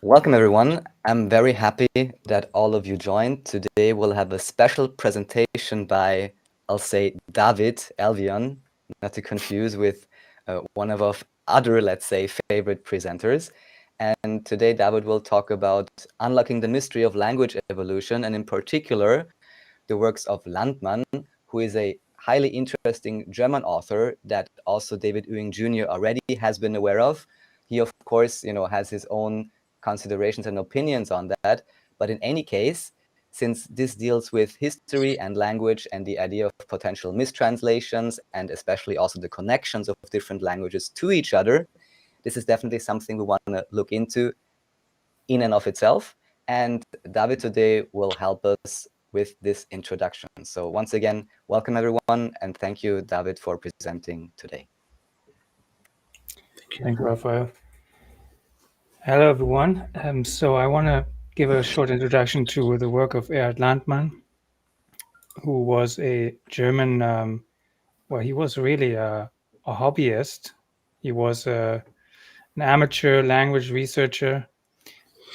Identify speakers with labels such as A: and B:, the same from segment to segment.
A: Welcome, everyone. I'm very happy that all of you joined. Today, we'll have a special presentation by, I'll say, David Elvion, not to confuse with one of our other, let's say, favorite presenters. And today, David will talk about unlocking the mystery of language evolution, and in particular, the works of Landmann, who is a highly interesting German author that also David Ewing Jr. already has been aware of. He, of course, has his own considerations and opinions on that. But in any case, since this deals with history and language and the idea of potential mistranslations and especially also the connections of different languages to each other, this is definitely something we want to look into in and of itself. And David today will help us with this introduction. So once again, welcome everyone, and thank you, David, for presenting today.
B: Thank you, Raphael. Hello, everyone. So I want to give a short introduction to the work of Erhard Landmann, who was a German, he was really a hobbyist. He was an amateur language researcher,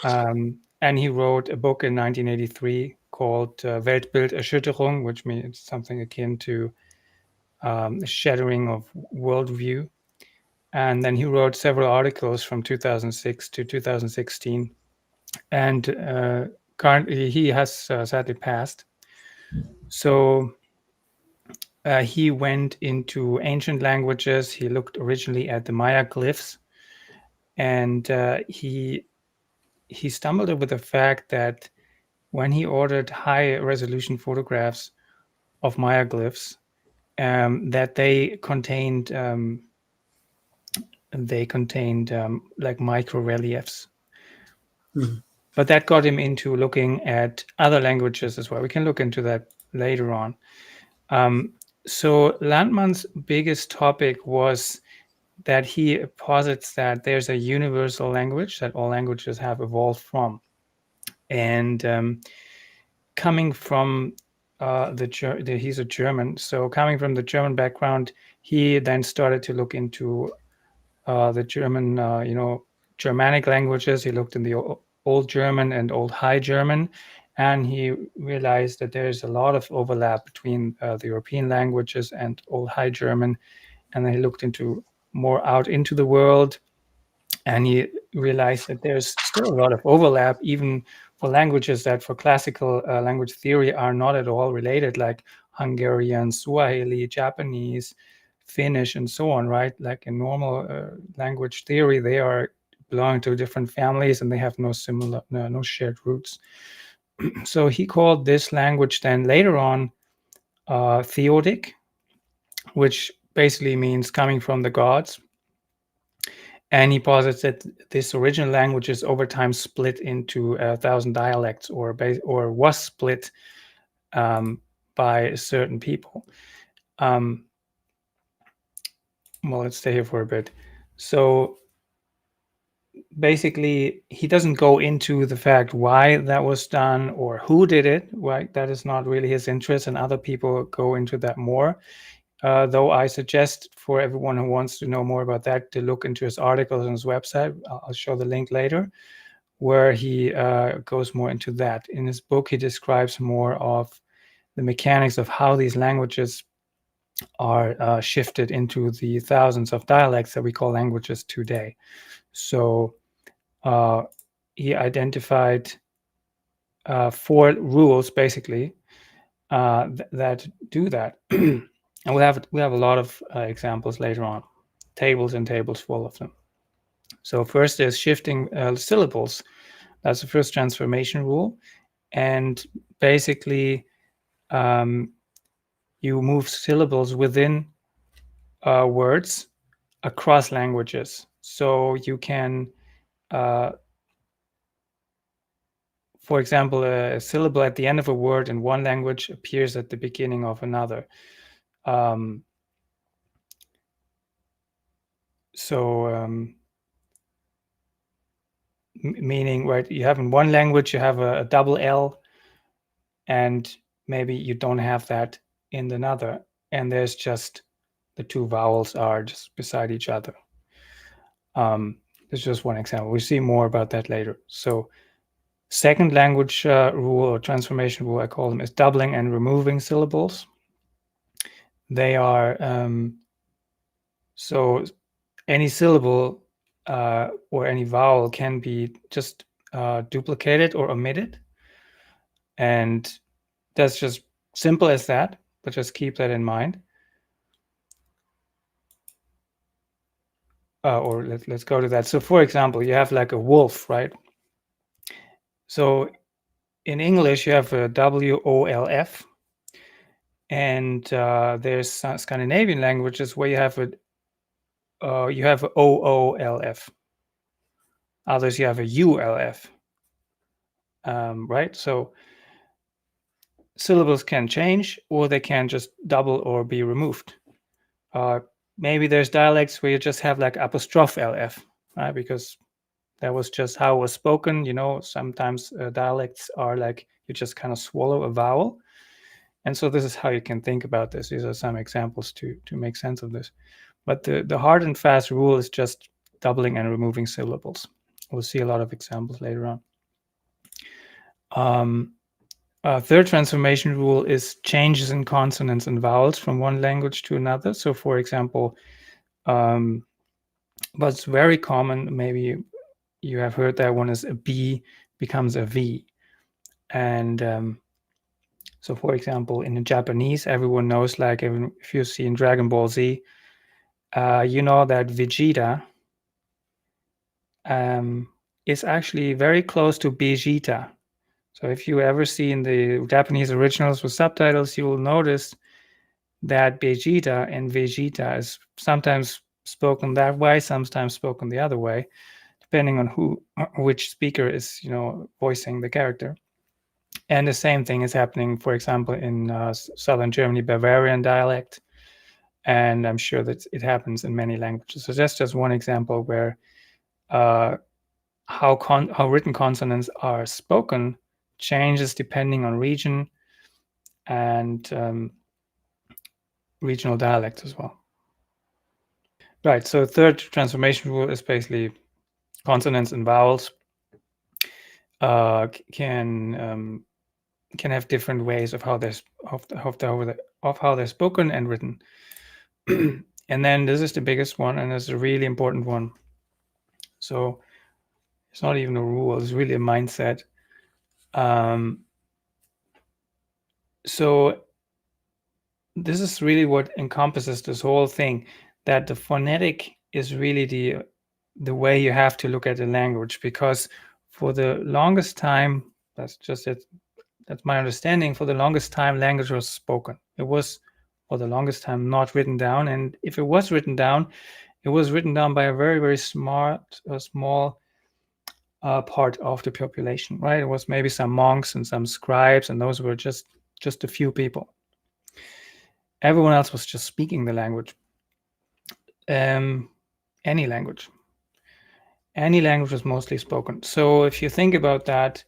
B: and he wrote a book in 1983 called Weltbilderschütterung, which means something akin to a shattering of worldview. And then he wrote several articles from 2006 to 2016. And currently he has sadly passed. So he went into ancient languages. He looked originally at the Maya glyphs, and he stumbled over the fact that when he ordered high resolution photographs of Maya glyphs, that they contained like micro reliefs. Mm-hmm. But that got him into looking at other languages as well. We can look into that later on. So Landmann's biggest topic was that he posits that there's a universal language that all languages have evolved from. And coming from he's a German, so coming from the German background, he then started to look into the German, Germanic languages. He looked in the Old German and Old High German, and he realized that there's a lot of overlap between the European languages and Old High German. And then he looked more out into the world, and he realized that there's still a lot of overlap, even for languages that for classical language theory are not at all related, like Hungarian, Swahili, Japanese, Finnish, and so on, right? Like in normal language theory, they are belong to different families and they have no shared roots. So he called this language then later on Theodic, which basically means coming from the gods. And he posits that this original language is over time split into 1,000 dialects, or was split by certain people. Well, let's stay here for a bit. So basically, he doesn't go into the fact why that was done or who did it. Right? That is not really his interest, and other people go into that more. Though I suggest for everyone who wants to know more about that to look into his articles on his website. I'll show the link later, where he goes more into that. In his book, he describes more of the mechanics of how these languages are shifted into the thousands of dialects that we call languages today. So he identified 4 rules, basically, that do that. And we have a lot of examples later on, tables and tables full of them. So first there's shifting syllables. That's the first transformation rule. And basically, you move syllables within words across languages. So you can, for example, a syllable at the end of a word in one language appears at the beginning of another. Meaning, right, you have in one language, you have a double L, and maybe you don't have that in another, and there's just the 2 vowels are just beside each other. It's just one example. We see more about that later. So second language rule or transformation rule, I call them, is doubling and removing syllables. They are, so any syllable or any vowel can be just duplicated or omitted. And that's just simple as that, but just keep that in mind. Or let's go to that. So for example, you have like a wolf, right? So in English, you have a WOLF, and there's Scandinavian languages where you have a OOLF. Others you have a ULF, right? So syllables can change, or they can just double or be removed. Maybe there's dialects where you just have like apostrophe LF, right? Because that was just how it was spoken. You know, sometimes dialects are like you just kind of swallow a vowel. And so this is how you can think about this. These are some examples to make sense of this. But the hard and fast rule is just doubling and removing syllables. We'll see a lot of examples later on. Third transformation rule is changes in consonants and vowels from one language to another. So for example, what's very common, maybe you have heard that one, is a B becomes a V. And so for example, in Japanese, everyone knows, like if you see in Dragon Ball Z, you know that Vegeta is actually very close to Vegeta. So if you ever see in the Japanese originals with subtitles, you will notice that Vegeta and Vegeta is sometimes spoken that way, sometimes spoken the other way, depending on which speaker is, you know, voicing the character. And the same thing is happening, for example, in southern Germany, Bavarian dialect. And I'm sure that it happens in many languages. So that's just one example where how written consonants are spoken changes depending on region and regional dialects as well. Right, so third transformation rule is basically consonants and vowels can have different ways of how they're spoken and written. And then this is the biggest one, and it's a really important one. So it's not even a rule, it's really a mindset. So this is really what encompasses this whole thing, that the phonetic is really the way you have to look at the language, because for the longest time, that's my understanding, for the longest time language was spoken. It was for the longest time not written down, and if it was written down, it was written down by a very, very small part of the population, right? It was maybe some monks and some scribes, and those were just a few people. Everyone else was just speaking the language. Any language was mostly spoken. So if you think about that,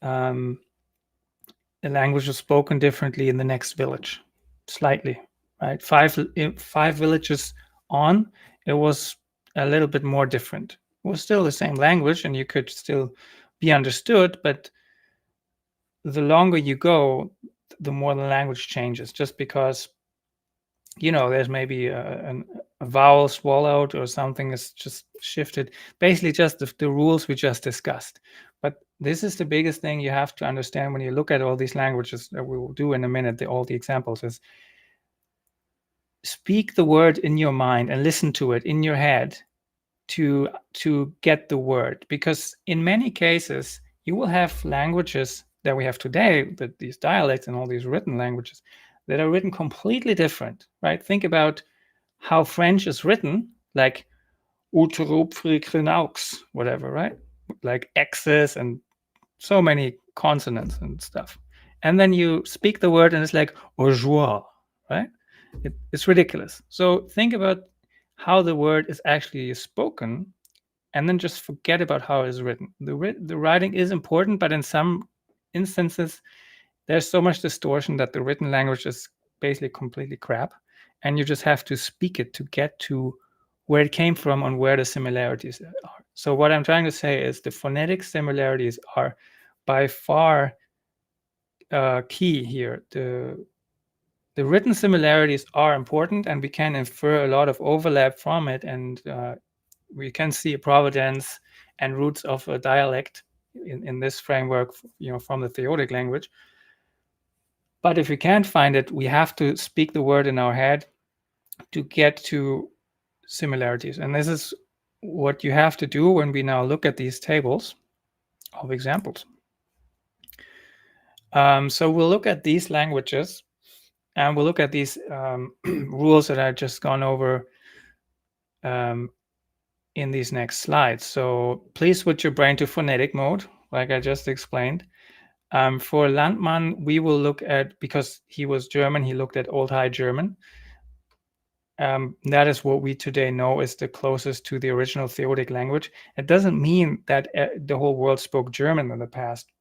B: the language was spoken differently in the next village, slightly, right? Five villages on, it was a little bit more different. It was still the same language, and you could still be understood, but the longer you go, the more the language changes, just because, you know, there's maybe a vowel swallowed or something is just shifted. Basically just the rules we just discussed. But this is the biggest thing you have to understand when you look at all these languages that we will do in a minute, all the examples, is speak the word in your mind and listen to it in your head to get the word. Because in many cases, you will have languages that we have today, that these dialects and all these written languages, that are written completely different, right? Think about how French is written, like whatever, right? Like X's and so many consonants and stuff. And then you speak the word and it's like joie, right? It's ridiculous. So think about how the word is actually spoken, and then just forget about how it is written. The writing is important, but in some instances, there's so much distortion that the written language is basically completely crap, and you just have to speak it to get to where it came from and where the similarities are. So what I'm trying to say is the phonetic similarities are by far key here. The written similarities are important, and we can infer a lot of overlap from it, and we can see a providence and roots of a dialect in this framework, from the theoretic language. But if we can't find it, we have to speak the word in our head to get to similarities. And this is what you have to do when we now look at these tables of examples. So we'll look at these languages, and we'll look at these rules that I've just gone over in these next slides. So please switch your brain to phonetic mode, like I just explained. For Landmann, we will look at, because he was German, he looked at Old High German. That is what we today know is the closest to the original theoretic language. It doesn't mean that the whole world spoke German in the past,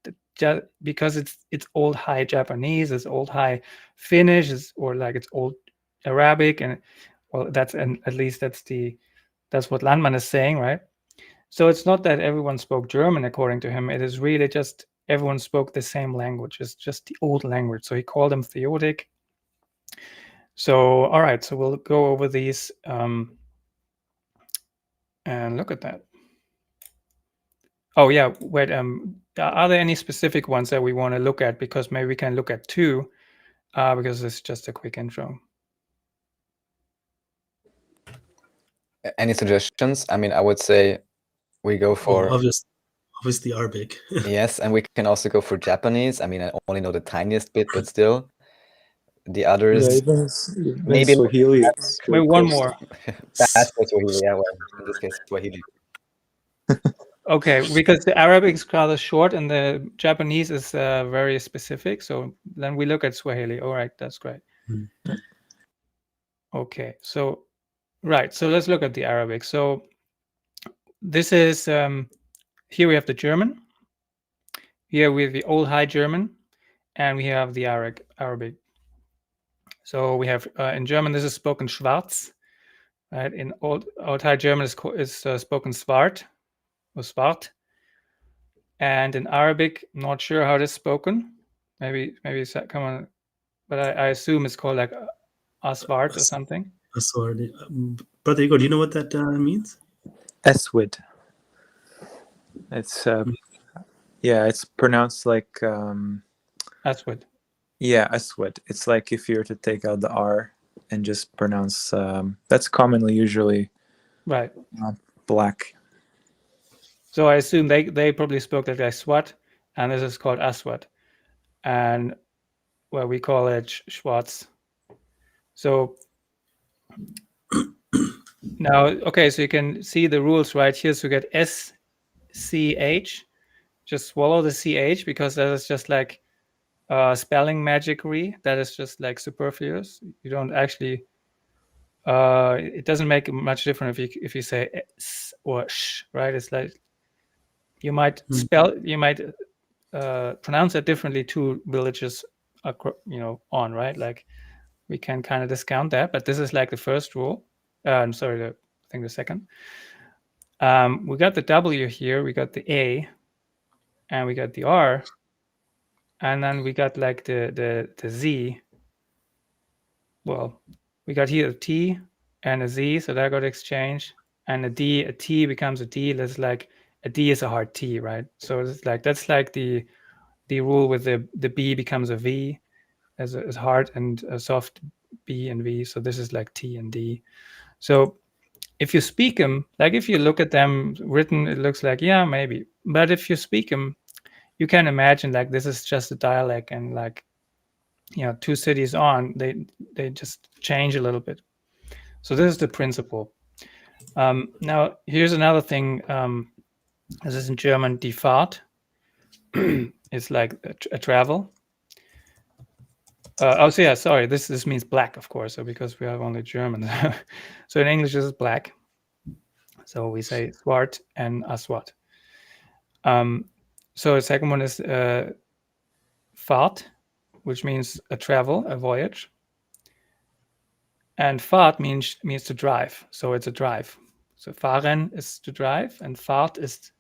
B: because it's Old High Japanese, it's Old High Finnish, or like it's Old Arabic, and well, at least that's what Landmann is saying, right? So it's not that everyone spoke German according to him. It is really just everyone spoke the same language. It's just the old language. So he called them theoretic. So, all right, so we'll go over these and look at that. Oh yeah, wait, are there any specific ones that we want to look at? Because maybe we can look at two, because it's just a quick intro.
A: Any suggestions? I mean, I would say we go for...
C: obviously Arabic.
A: Yes, and we can also go for Japanese. I mean, I only know the tiniest bit, but still. The others...
D: Yeah, even
A: maybe
D: Swahili.
B: Maybe one more.
A: That's for Swahili, yeah, well, in this case, Swahili.
B: Okay, because the Arabic is rather short and the Japanese is very specific. So then we look at Swahili. All right, that's great. Okay, so right, so let's look at the Arabic. So this is here we have the German. Here we have the Old High German, and we have the Arabic. So we have in German this is spoken Schwarz, right? In Old High German is spoken Swart or Swart, and in Arabic, not sure how it is spoken. Maybe come on, but I assume it's called like Aswart or something.
C: Aswart. Brother Igor, do you know what that means?
D: Eswid. It's it's pronounced like
B: Aswad.
D: Yeah, Eswid. It's like if you were to take out the R and just pronounce. That's commonly usually
B: right
D: black.
B: So I assume they probably spoke that like Swat, and this is called Aswad, and well, we call it Schwarz. So now, okay, so you can see the rules right here. So you get SCH, just swallow the CH because that is just like spelling magicry. That is just like superfluous. You don't actually. It doesn't make much difference if you say S or sh, right? It's like you might pronounce it differently two villages, on, right? Like we can kind of discount that, but this is like the first rule. I'm sorry, I think the second. We got the W here, we got the A, and we got the R, and then we got like the Z. Well, we got here a T and a Z, so that got exchanged, and a T becomes a D. That's like a D is a hard T, right? So it's like that's like the rule with the B becomes a V as hard and a soft B and V. So this is like T and D. So if you speak them, like if you look at them written, it looks like, yeah, maybe. But if you speak them, you can imagine like this is just a dialect, and like, 2 cities on, they just change a little bit. So this is the principle. Now, here's another thing. This is in German, die Fahrt. It's like a travel. Sorry, this means black, of course, so because we have only German. So in English, this is black. So we say Swart and Aswat. So the second one is Fahrt, which means a travel, a voyage. And Fahrt means to drive. So it's a drive. So fahren is to drive, and Fahrt is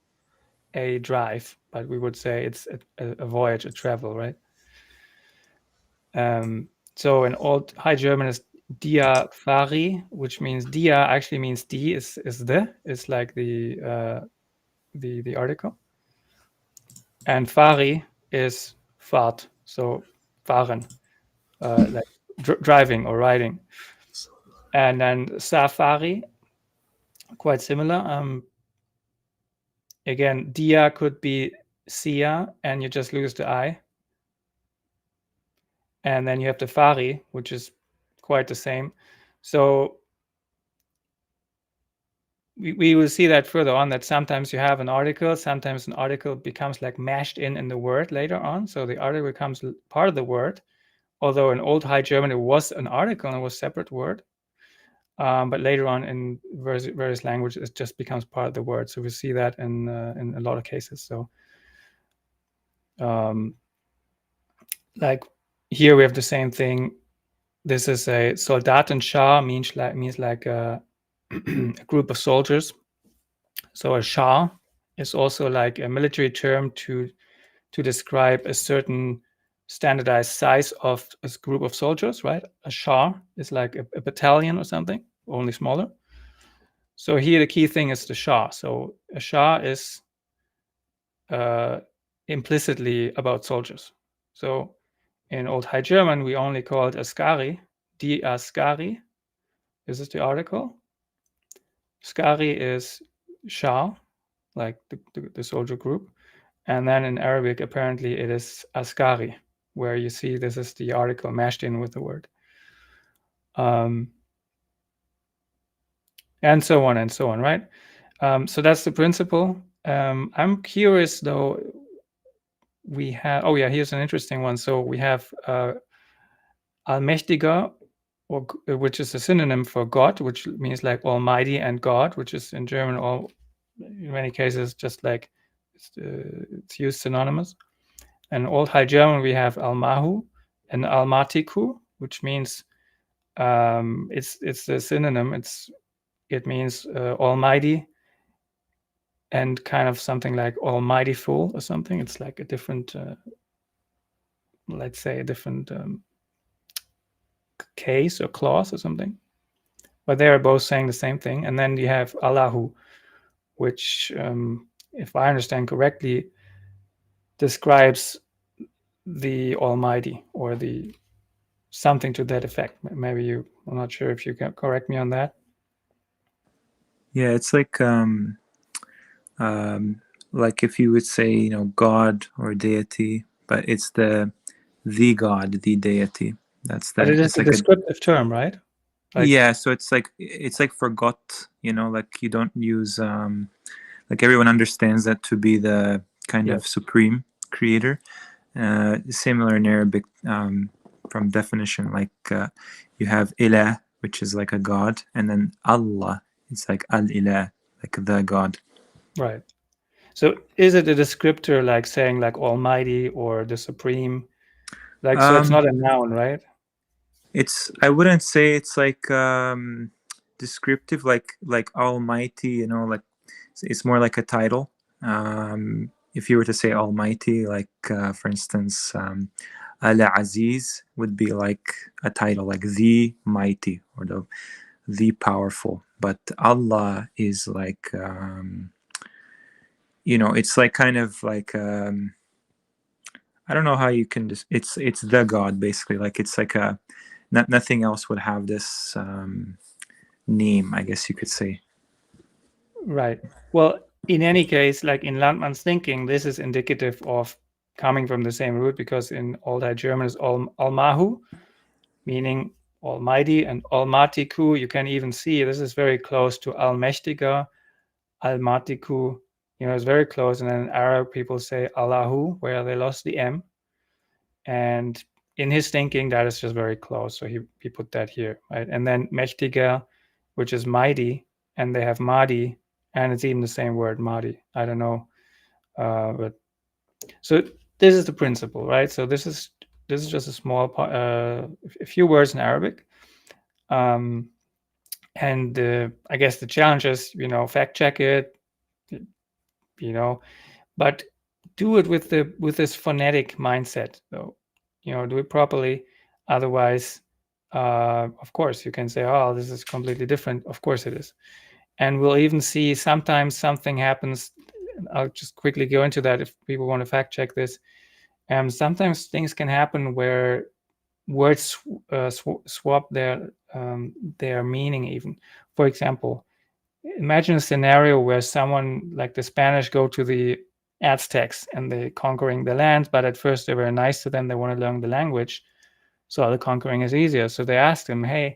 B: a drive, but we would say it's a voyage, a travel, right? So in Old High German is dia fari, which means dia actually means die is like the article, and fari is Fahrt, so fahren, like driving or riding. And then safari, quite similar. Again, dia could be sia, and you just lose the I. And then you have the fari, which is quite the same. So we will see that further on, that sometimes you have an article, sometimes an article becomes like mashed in the word later on. So the article becomes part of the word, although in Old High German it was an article and it was a separate word. But later on in various languages, it just becomes part of the word. So we see that in a lot of cases. So like here we have the same thing. This is a Soldatenschar, means like a group of soldiers. So a Schar is also like a military term to describe a certain standardized size of a group of soldiers, right? A Schar is like a battalion or something, only smaller. So here the key thing is the Schar. So a Schar is implicitly about soldiers. So in Old High German, we only call it Askari, die Askari. This is the article. Skari is Schar, like the soldier group. And then in Arabic, apparently it is Askari, where you see this is the article mashed in with the word. And so on, right? So that's the principle. I'm curious, though, we have, oh yeah, here's an interesting one. So we have Allmächtiger, which is a synonym for God, which means like Almighty and God, which is in German, in many cases, just like it's used synonymous. And Old High German, we have Almahu and Almatiku, which means it's a synonym. It means Almighty and kind of something like Almightyful or something. It's like a different, let's say, a different case or clause or something. But they are both saying the same thing. And then you have Allahu, which, if I understand correctly, describes the Almighty or the something to that effect. Maybe I'm not sure if you can correct me on that.
D: Yeah, it's like if you would say, God or deity, but it's the God, the deity. That's that.
B: But it is a descriptive term, right?
D: Yeah, so it's like forgot, like you don't use like everyone understands that to be the kind of supreme creator. Similar in Arabic, from definition, like you have ilah, which is like a god, and then Allah, it's like al-ilah, like the god.
B: Right. So is it a descriptor, like saying like Almighty or the supreme? Like, so it's not a noun, right?
D: I wouldn't say it's like descriptive, like Almighty, like it's more like a title. If you were to say Almighty, like for instance, Al-Aziz would be like a title, like the mighty or the powerful. But Allah is like, it's like kind of like, I don't know how you can just, it's the God, basically. Like it's like nothing else would have this name, I guess you could say.
B: Right. Well, in any case, like in Landmann's thinking, this is indicative of coming from the same root, because in Old High German is Almahu, meaning Almighty, and Almatiku, you can even see this is very close to Allmächtiger, Almatiku, it's very close. And then in Arab, people say Allahu, where they lost the M. And in his thinking, that is just very close. So he put that here, right? And then Mächtiger, which is mighty, and they have Mahdi, and it's even the same word, Mahdi. I don't know. But so this is the principle, right? So this is just a small part, a few words in Arabic. And I guess the challenge is, fact check it, but do it with this phonetic mindset, though. Do it properly. Otherwise, of course, you can say, "Oh, this is completely different." Of course, it is. And we'll even see sometimes something happens. I'll just quickly go into that if people want to fact check this. Sometimes things can happen where words swap their meaning even. For example, imagine a scenario where someone like the Spanish go to the Aztecs and they're conquering the land, but at first they're very nice to them. They want to learn the language. So the conquering is easier. So they ask them, hey,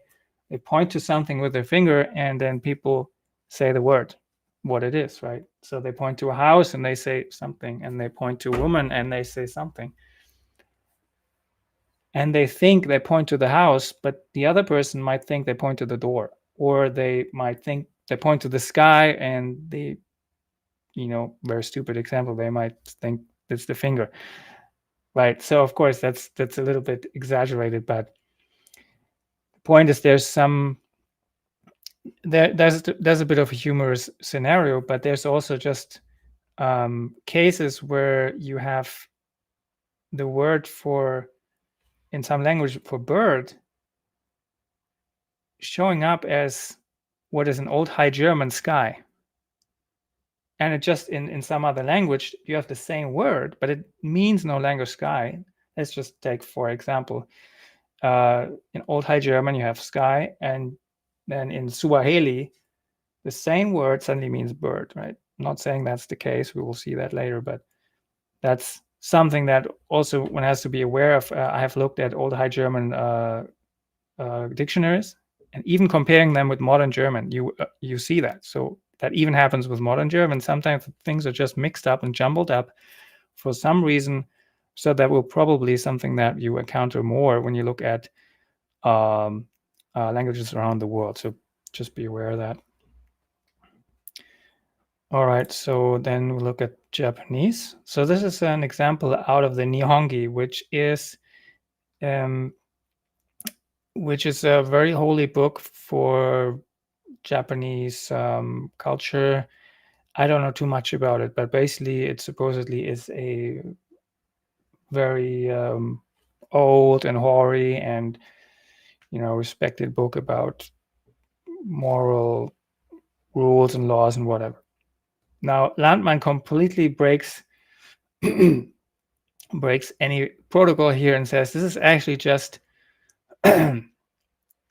B: they point to something with their finger and then people say the word, what it is, right? So they point to a house and they say something, and they point to a woman and they say something. And they think they point to the house, but the other person might think they point to the door, or they might think they point to the sky, and they, very stupid example, they might think it's the finger, right? So of course that's a little bit exaggerated, but the point is there's a bit of a humorous scenario, but there's also just cases where you have the word for, in some language, for bird showing up as what is an old High German sky. And it just, in some other language, you have the same word, but it means no longer sky. Let's just take, for example, in Old High German, you have sky, and then in Swahili, the same word suddenly means bird, right? I'm not saying that's the case. We will see that later, but that's something that also one has to be aware of. I have looked at Old High German dictionaries, and even comparing them with modern German, you see that. So that even happens with modern German. Sometimes things are just mixed up and jumbled up for some reason. So that will probably something that you encounter more when you look at languages around the world. So just be aware of that. All right, so then we look at Japanese. So this is an example out of the Nihongi, which is a very holy book for Japanese culture. I don't know too much about it, but basically it supposedly is a very old and hoary and respected book about moral rules and laws and whatever. Now Landmann completely breaks any protocol here and says this is actually just a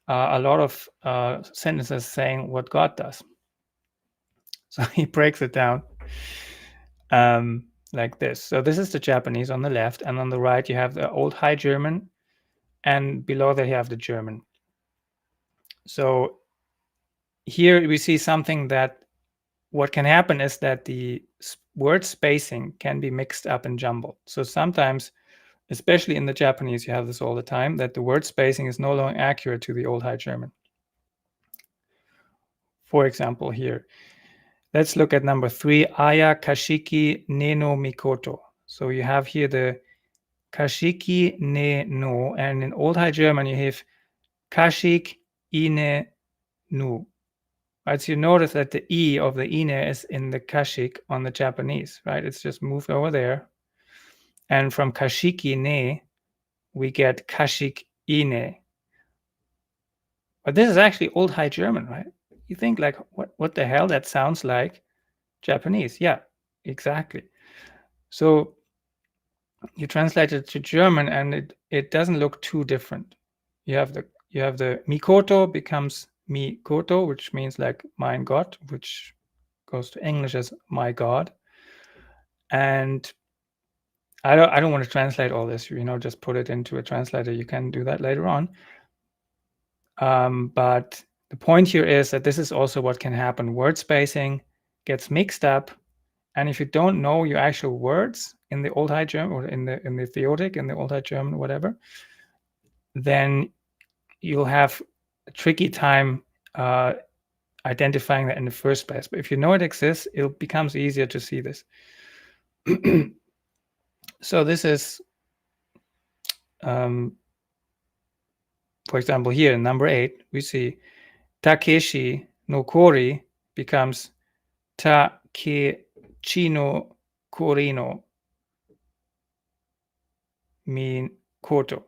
B: lot of sentences saying what God does. So he breaks it down like this. So this is the Japanese on the left, and on the right you have the Old High German, and below that you have the German. So here we see something that what can happen is that the word spacing can be mixed up and jumbled. So sometimes, especially in the Japanese, you have this all the time, that the word spacing is no longer accurate to the Old High German. For example, here, let's look at number 3, Aya Kashiki ne no Mikoto. So you have here the Kashiki ne no, and in Old High German you have Kashik ine nu. Right, so you notice that the E of the ine is in the Kashik on the Japanese, right? It's just moved over there. And from Kashiki ne, we get Kashik ine. But this is actually Old High German, right? You think like, what the hell? That sounds like Japanese. Yeah, exactly. So you translate it to German and it doesn't look too different. You have the Mikoto becomes Mikoto, which means like mein Gott, which goes to English as my God. And I don't want to translate all this, just put it into a translator. You can do that later on. But the point here is that this is also what can happen. Word spacing gets mixed up, and if you don't know your actual words in the Old High German or in the Theoric, in the Old High German, whatever, then you'll have a tricky time identifying that in the first place. But if you know it exists, it becomes easier to see this. So this is, for example, here in number 8, we see Takeshi no kori becomes Takechi no kori no koto.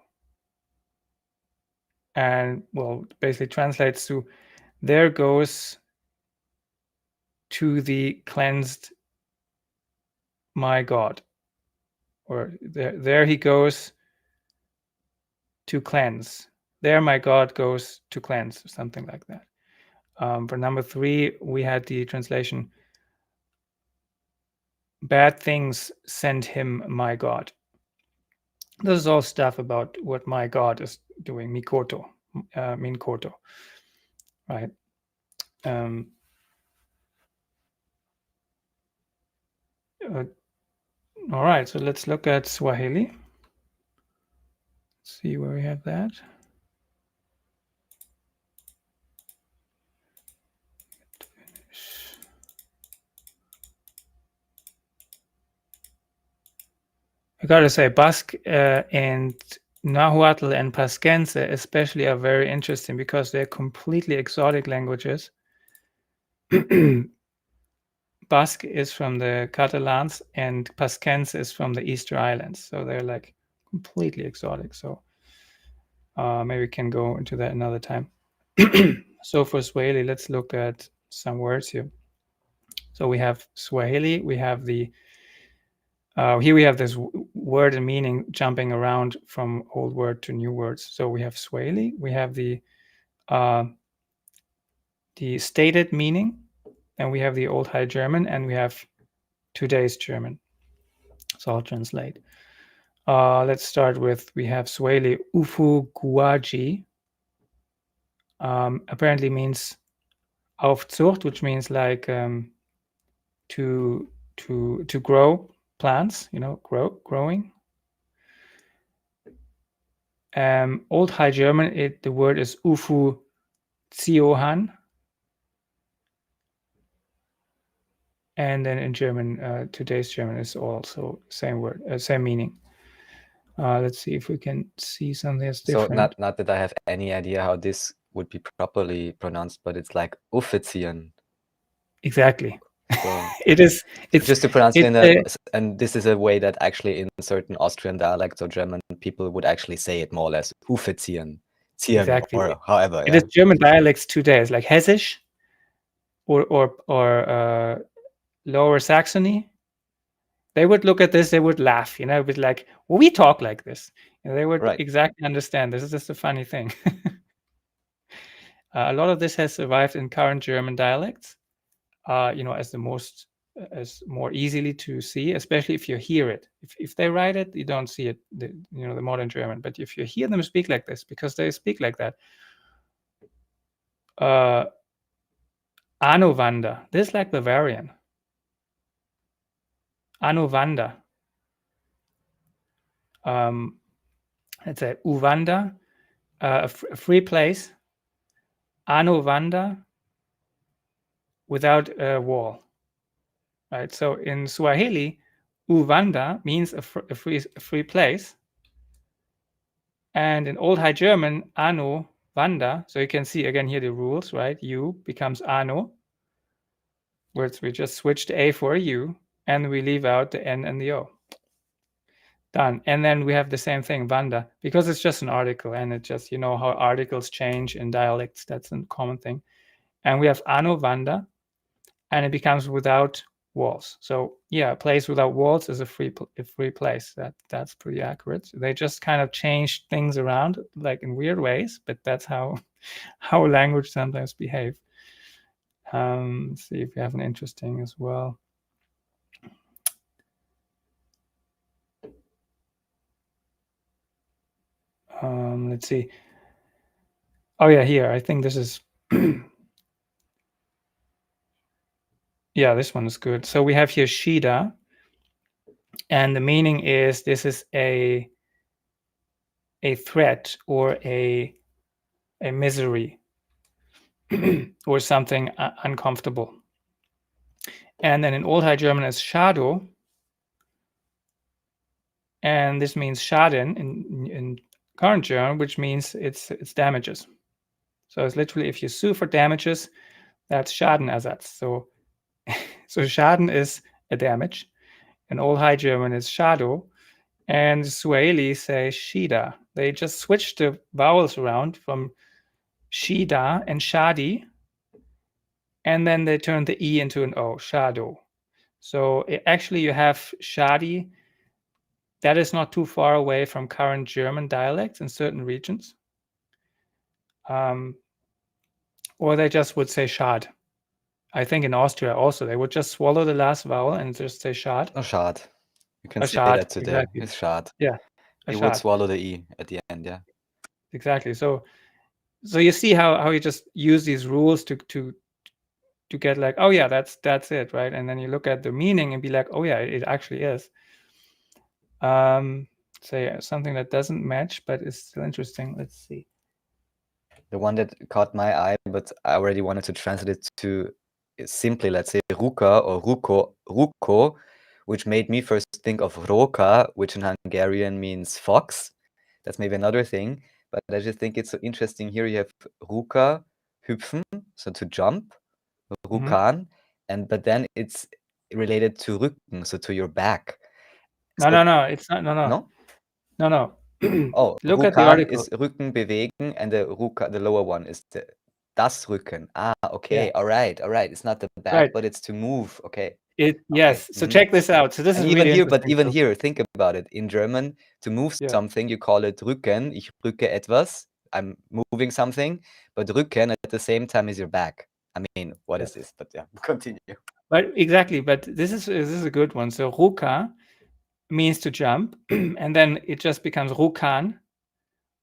B: And, well, basically translates to, there goes to the cleansed my God. Or there he goes to cleanse. There my God goes to cleanse, or something like that. For number 3, we had the translation, bad things send him my God. This is all stuff about what my God is doing, Mikoto, Minkoto, right? All right, so let's look at Swahili. See where we have that. I gotta say, Basque and Nahuatl and Pasquense especially are very interesting because they're completely exotic languages. Basque is from the Catalans and Pasquense is from the Easter Islands. So they're like completely exotic. So maybe we can go into that another time. So for Swahili, let's look at some words here. So we have Swahili, we have the here we have this word and meaning jumping around from old word to new words. So we have Swahili, we have the stated meaning, and we have the Old High German, and we have today's German. So I'll translate. Let's start with, we have Swahili, ufuguaji, apparently means Aufzucht, which means like to grow plants, growing. Old High German, the word is ufu ziohan. And then in German, today's German is also same word, same meaning. Let's see if we can see something that's different.
A: So not that I have any idea how this would be properly pronounced, but it's like Uffizieren.
B: Exactly.
A: So
B: it's
A: just to pronounce it and this is a way that actually in certain Austrian dialects or German people would actually say it more or less Uffizieren,
B: exactly,
A: or however.
B: It is German dialects today. It's like Hessisch or Lower Saxony. They would look at this, they would laugh, with like, well, we talk like this. They would exactly understand. This is just a funny thing. A lot of this has survived in current German dialects, as more easily to see, especially if you hear it. If they write it, you don't see it, the modern German. But if you hear them speak like this, because they speak like that, Anowanda, this is like Bavarian. Anowanda. Let's say Uwanda, a free place. Anowanda, without a wall. Right. So in Swahili, Uwanda means a free place. And in Old High German, Anowanda, so you can see again here the rules, right? U becomes Ano, where we just switch the A for a U, and we leave out the N and the O. Done. And then we have the same thing, Wanda, because it's just an article, and it just, how articles change in dialects. That's a common thing. And we have Anowanda, and it becomes without walls. So yeah, a place without walls is a free place. That's pretty accurate. They just kind of change things around, like in weird ways, but that's how language sometimes behave. Let's see if we have an interesting as well. Let's see. Oh yeah, here. I think this is. Yeah, this one is good. So we have here Shida, and the meaning is this is a threat or a misery or something uncomfortable. And then in Old High German is Schado, and this means Schaden in current German, which means it's damages. So it's literally, if you sue for damages, that's Schadenersatz. So Schaden is a damage. In Old High German is Schado, and Swahili say Shida. They just switched the vowels around from Shida and Shadi, and then they turned the E into an O, Shado. So actually you have Shadi. That is not too far away from current German dialects in certain regions. Or they just would say Schad. I think in Austria also, they would just swallow the last vowel and just say Schad.
A: Oh, Schad. You can
B: A
A: say
B: Schad,
A: that today.
B: exactly.
A: It's Schad.
B: Yeah, a
A: He would
B: Schad.
A: swallow the E at the end, yeah.
B: Exactly. So you see how you just use these rules to get like, oh yeah, that's it, right? And then you look at the meaning and be like, oh yeah, it actually is. Say something that doesn't match, but is still interesting. Let's see.
A: The one that caught my eye, but I already wanted to translate it to simply, let's say, ruka or ruko, which made me first think of roka, which in Hungarian means fox. That's maybe another thing, but I just think it's so interesting. Here you have ruka, hüpfen, so to jump, rukan, but then it's related to rücken, so to your back.
B: No, it's not. No.
A: Oh,
B: look at the
A: rukan
B: article.
A: is Rücken bewegen, and the lower one is das Rücken. Ah, okay,
B: Yeah.
A: all right. It's not the back,
B: Right.
A: but it's to move. Okay.
B: Yes. So check this out. So this
A: And
B: is
A: even
B: really
A: here, but
B: interesting.
A: even here, think about it. In German, to move something, you call it rücken. Ich rücke etwas. I'm moving something, but rücken at the same time is your back. I mean, what is this? But yeah, continue.
B: But exactly. But this is a good one. So ruka means to jump, and then it just becomes rukan,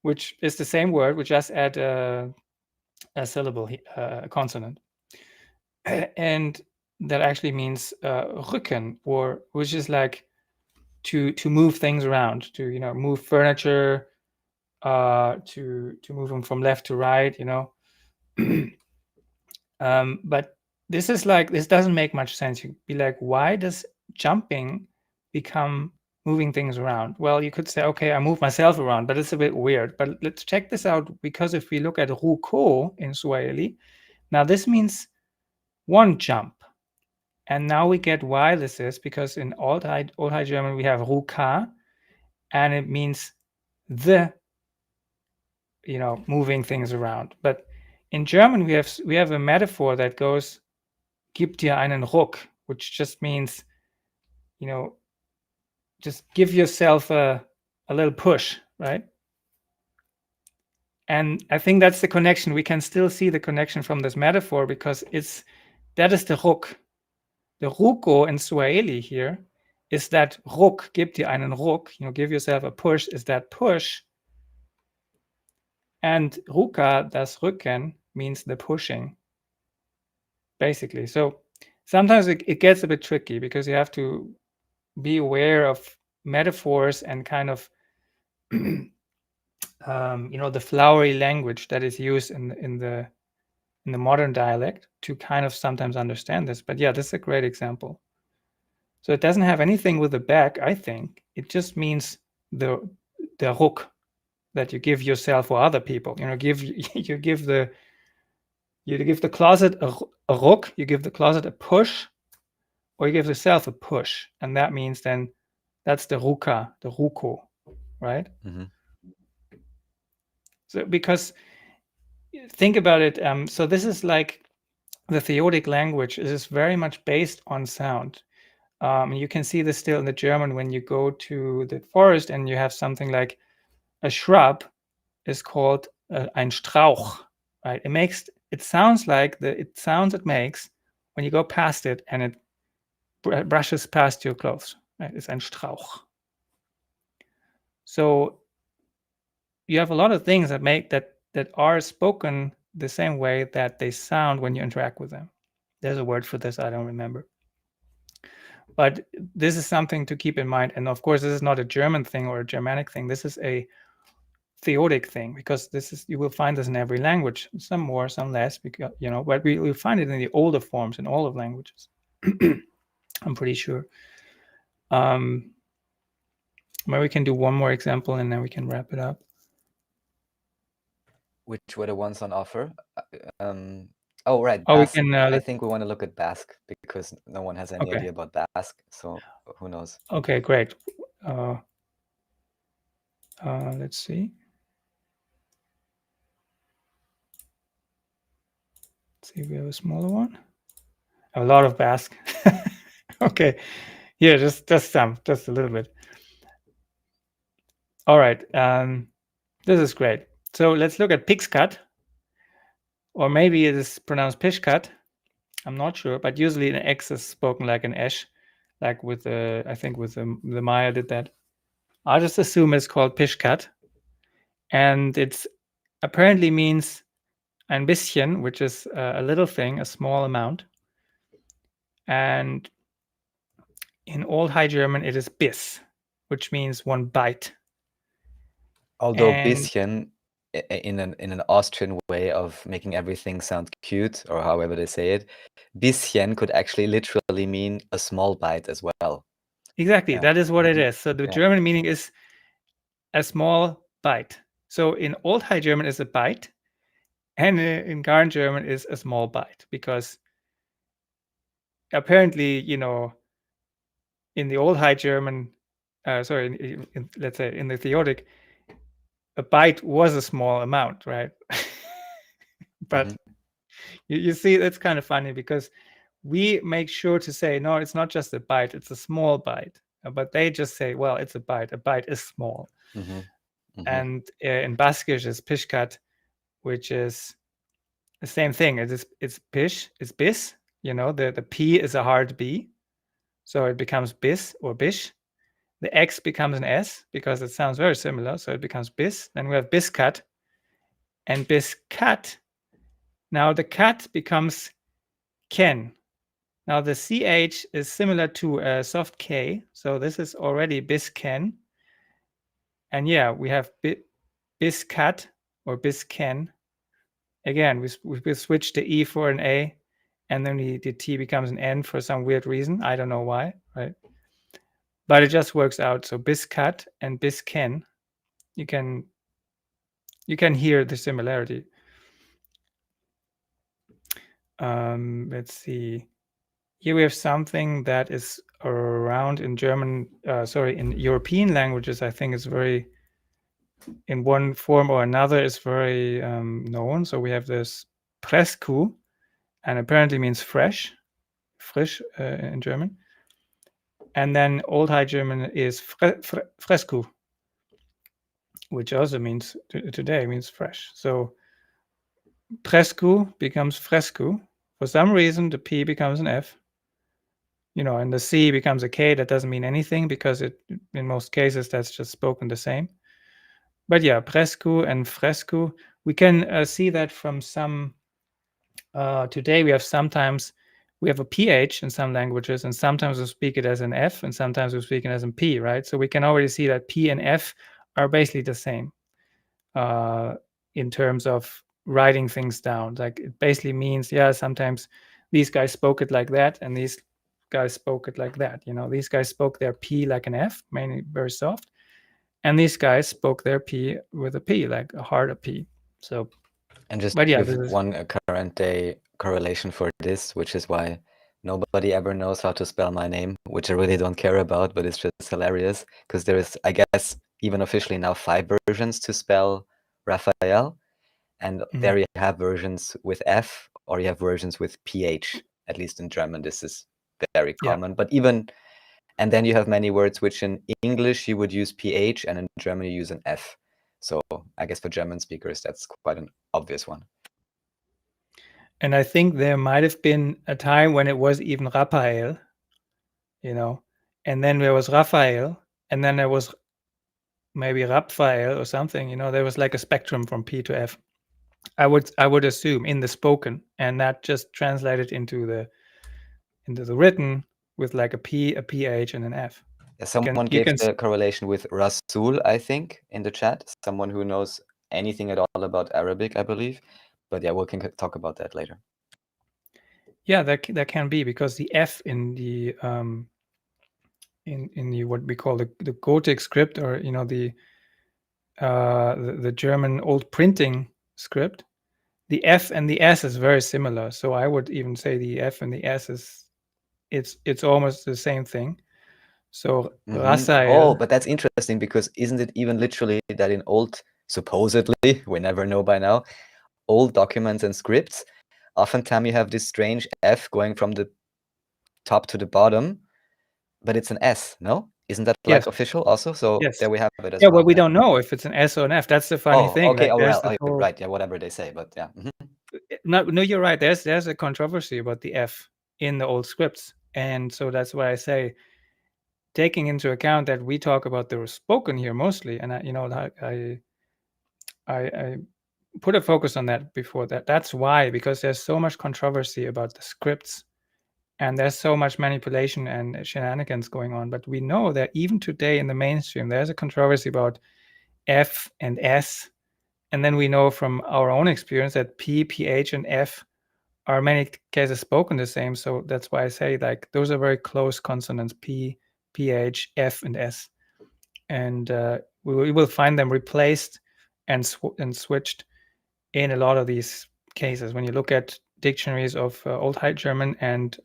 B: which is the same word. We just add a syllable, a consonant, and that actually means rücken, or which is like to move things around, to move furniture, to move them from left to right, but this is like, this doesn't make much sense. You'd be like, why does jumping become moving things around? Well, you could say, okay, I move myself around, but it's a bit weird. But let's check this out, because if we look at ruko in Swahili, now this means one jump. And now we get why this is, because in Old High German we have ruka, and it means the, moving things around. But in German we have a metaphor that goes, gib dir einen Ruck, which just means, just give yourself a little push, right? And I think that's the connection. We can still see the connection from this metaphor, because that is the Ruck. The Ruko in Swahili here is that Ruck, gib dir einen Ruck, give yourself a push, is that push. And Ruka, das Rücken, means the pushing, basically. So sometimes it gets a bit tricky, because you have to be aware of metaphors and kind of, the flowery language that is used in the modern dialect to kind of sometimes understand this. But yeah, this is a great example. So it doesn't have anything with the back, I think. It just means the Ruck that you give yourself or other people. You give the closet a Ruck, you give the closet a push, or you give yourself a push, and that means then that's the Ruka, the Ruko, right?
A: Mm-hmm.
B: So because think about it, so this is like the theoretic language is very much based on sound. You can see this still in the German when you go to the forest and you have something like a shrub is called ein Strauch, right? It sounds like it makes when you go past it and it brushes past your clothes, right? It's ein Strauch. So you have a lot of things that are spoken the same way that they sound when you interact with them. There's a word for this, I don't remember. But this is something to keep in mind. And of course, this is not a German thing or a Germanic thing. This is a theoretic thing, because you will find this in every language, some more, some less, because but we find it in the older forms in all of languages. I'm pretty sure. Maybe we can do one more example and then we can wrap it up.
A: Which were the ones on offer? Oh, right.
B: Oh, we
A: Basque.
B: can.
A: I think we want to look at Basque because no one has any
B: Okay.
A: idea about Basque. So who knows?
B: Okay, great. Let's see. Let's see if we have a smaller one. A lot of Basque. Okay. Yeah, just a little bit. All right. This is great. So let's look at Pixcut, or maybe it is pronounced Pishcut. I'm not sure, but usually an X is spoken like an Esh, like with the, I think with the Maya did that. I'll just assume it's called Pishcut, and it's apparently means ein bisschen, which is a little thing, a small amount. And in Old High German, it is bis, which means one bite.
A: Although
B: And-
A: bisschen, in an Austrian way of making everything sound cute, or however they say it, bisschen could actually literally mean a small bite as well.
B: Exactly,
A: Yeah.
B: that is what it is. So the
A: Yeah.
B: German meaning is a small bite. So in Old High German is a bite, and in current German is a small bite, because apparently, you know, in the Old High German, let's say in the Theoric, a bite was a small amount, right? But you see, that's kind of funny, because we make sure to say, no, it's not just a bite, it's a small bite. But they just say, well, it's a bite. A bite is small. And in Baskish is pishkat, which is the same thing. It's pish, it's bis. You know, the P is a hard B. So it becomes bis or bish. The X becomes an S because it sounds very similar. So it becomes bis. Then we have biskat and biskat. Now the cat becomes ken. Now the CH is similar to a soft K. So this is already bisken. And yeah, we have biscat or bisken. Again, we switch the E for an A, and then the T becomes an N for some weird reason. I don't know why, right? But it just works out. So biscat and bisken, you can hear the similarity. Let's see. Here we have something that is around in German, in European languages, I think is very, in one form or another, is very known. So we have this Presku, and apparently means fresh, frisch in German. And then Old High German is fresku, which also means today means fresh. So presku becomes fresku. For some reason, the P becomes an F. You know, and the C becomes a K. That doesn't mean anything, because it, in most cases, that's just spoken the same. But yeah, presku and fresku. We can see that from some. Today we have a PH in some languages, and sometimes we speak it as an F, and sometimes we speak it as a P, right? So we can already see that P and F are basically the same in terms of writing things down. Like it basically means, yeah, sometimes these guys spoke it like that, and these guys spoke it like that. You know, these guys spoke their P like an F, mainly very soft, and these guys spoke their P with a P, like a harder P. So,
A: And just
B: but yeah,
A: give one current day correlation for this, which is why nobody ever knows how to spell my name, which I really don't care about, but it's just hilarious, because there is, I guess, even officially now 5 versions to spell Raphael, and there you have versions with F, or you have versions with PH. At least in German, this is very common. But even, and then you have many words which in English you would use PH, and in German you use an F. So I guess for German speakers, that's quite an obvious one.
B: And I think there might have been a time when it was even Raphael, you know, and then there was Raphael, and then there was maybe Raphael or something, you know, there was like a spectrum from P to F. I would assume in the spoken, and that just translated into the written with like a P, a PH, and an F.
A: Yeah, someone gave the correlation with Rasul, I think, in the chat. Someone who knows anything at all about Arabic, I believe. But yeah, we can talk about that later.
B: Yeah, that can be, because the F in the in the what we call the Gothic script, or you know, the German old printing script. The F and the S is very similar. So I would even say the F and the S it's almost the same thing. So
A: Oh, but that's interesting, because isn't it even literally that in old, supposedly, we never know by now, old documents and scripts, oftentimes you have this strange F going from the top to the bottom, but it's an S, no? Isn't that like official also? So there we have it as well.
B: Well, we don't know if it's an S or an F. That's the funny thing.
A: Okay,
B: like,
A: right, yeah, whatever they say, but yeah.
B: No, you're right. There's a controversy about the F in the old scripts, and so that's why I say, taking into account that we talk about the spoken here mostly, and I put a focus on that before that. That's why, because there's so much controversy about the scripts, and there's so much manipulation and shenanigans going on. But we know that even today in the mainstream, there's a controversy about F and S. And then we know from our own experience that P, PH, and F are in many cases spoken the same. So that's why I say, like, those are very close consonants: P, PH, F, and S. And we will find them replaced and switched in a lot of these cases. When you look at dictionaries of Old High German and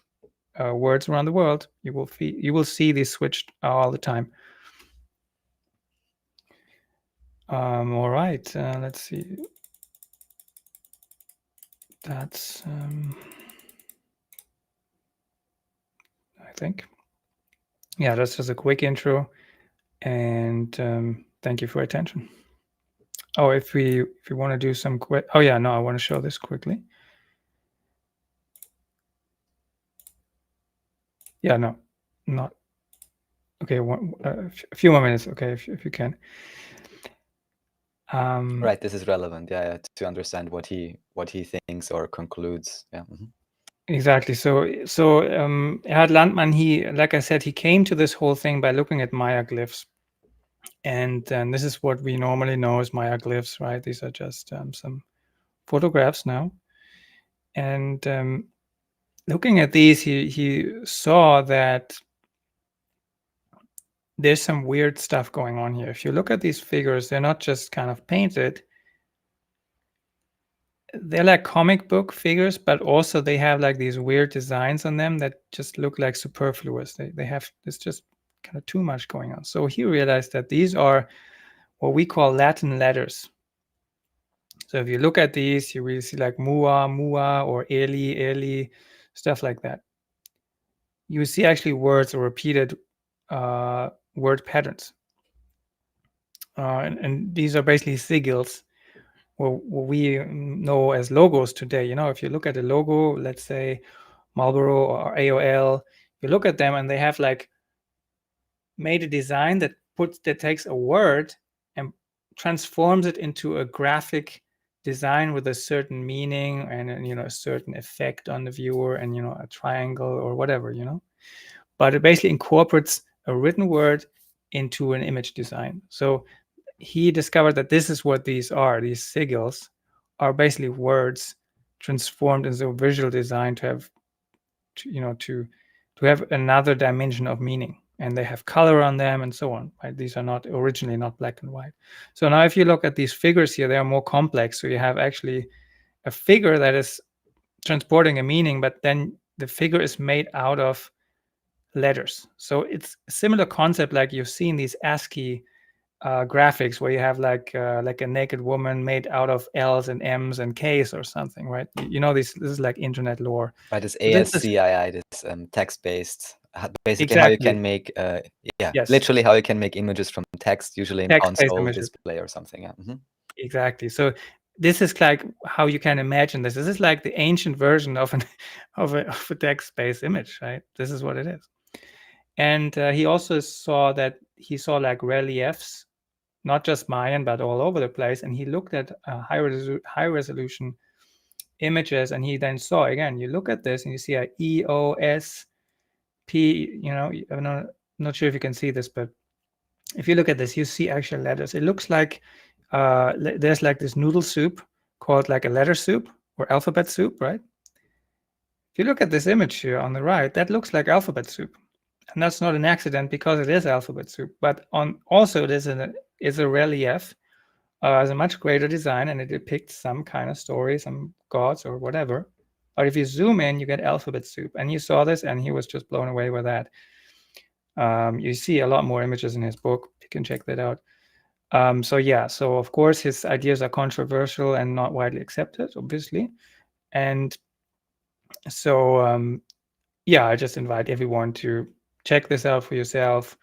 B: words around the world, you will see these switched all the time. All right, let's see. That's I think, yeah, that's just a quick intro, and thank you for your attention. Oh, if we want to do some quick, oh yeah, no, I want to show this quickly. Yeah, no, not okay. A few more minutes, okay, if you can.
A: Right, this is relevant, yeah, to understand what he thinks or concludes. Yeah.
B: Exactly. So Erhard Landmann, he, like I said, he came to this whole thing by looking at Maya glyphs, and this is what we normally know as Maya glyphs, right? These are just some photographs now, and looking at these, he saw that there's some weird stuff going on here. If you look at these figures, they're not just kind of painted. They're like comic book figures, but also they have like these weird designs on them that just look like superfluous. They have, it's just kind of too much going on. So he realized that these are what we call Latin letters. So if you look at these, you will see like mua, mua, or eli, eli, stuff like that. You see actually words or repeated word patterns. And these are basically sigils, what we know as logos today. You know, if you look at a logo, let's say Marlboro or AOL, you look at them and they have like made a design that takes a word and transforms it into a graphic design with a certain meaning and, you know, a certain effect on the viewer, and, you know, a triangle or whatever, you know. But it basically incorporates a written word into an image design. So he discovered that this is what these are. These sigils are basically words transformed into a visual design to have, to have another dimension of meaning, and they have color on them and so on. Right? These are not originally not black and white. So now, if you look at these figures here, they are more complex. So you have actually a figure that is transporting a meaning, but then the figure is made out of letters. So it's a similar concept like you've seen these ASCII graphics where you have like a naked woman made out of L's and M's and K's or something, right? You know, this is like internet lore.
A: Right, this ASCII, this text-based, basically
B: exactly.
A: how you can make,
B: yes.
A: literally how you can make images from text, usually in console display or something. Yeah.
B: Exactly. So this is like how you can imagine this. This is like the ancient version of a text-based image, right? This is what it is. And he also saw like reliefs, not just Mayan, but all over the place. And he looked at high resolution images, and he then saw, again, you look at this and you see a E, O, S, P, you know, I'm not sure if you can see this, but if you look at this, you see actual letters. It looks like there's like this noodle soup called like a letter soup or alphabet soup, right? If you look at this image here on the right, that looks like alphabet soup. And that's not an accident, because it is alphabet soup. But also it is a relief as a much greater design, and it depicts some kind of story, some gods or whatever. But if you zoom in, you get alphabet soup. And you saw this, and he was just blown away with that. You see a lot more images in his book. You can check that out. So yeah, so of course his ideas are controversial and not widely accepted, obviously. And so yeah, I just invite everyone to check this out for yourself.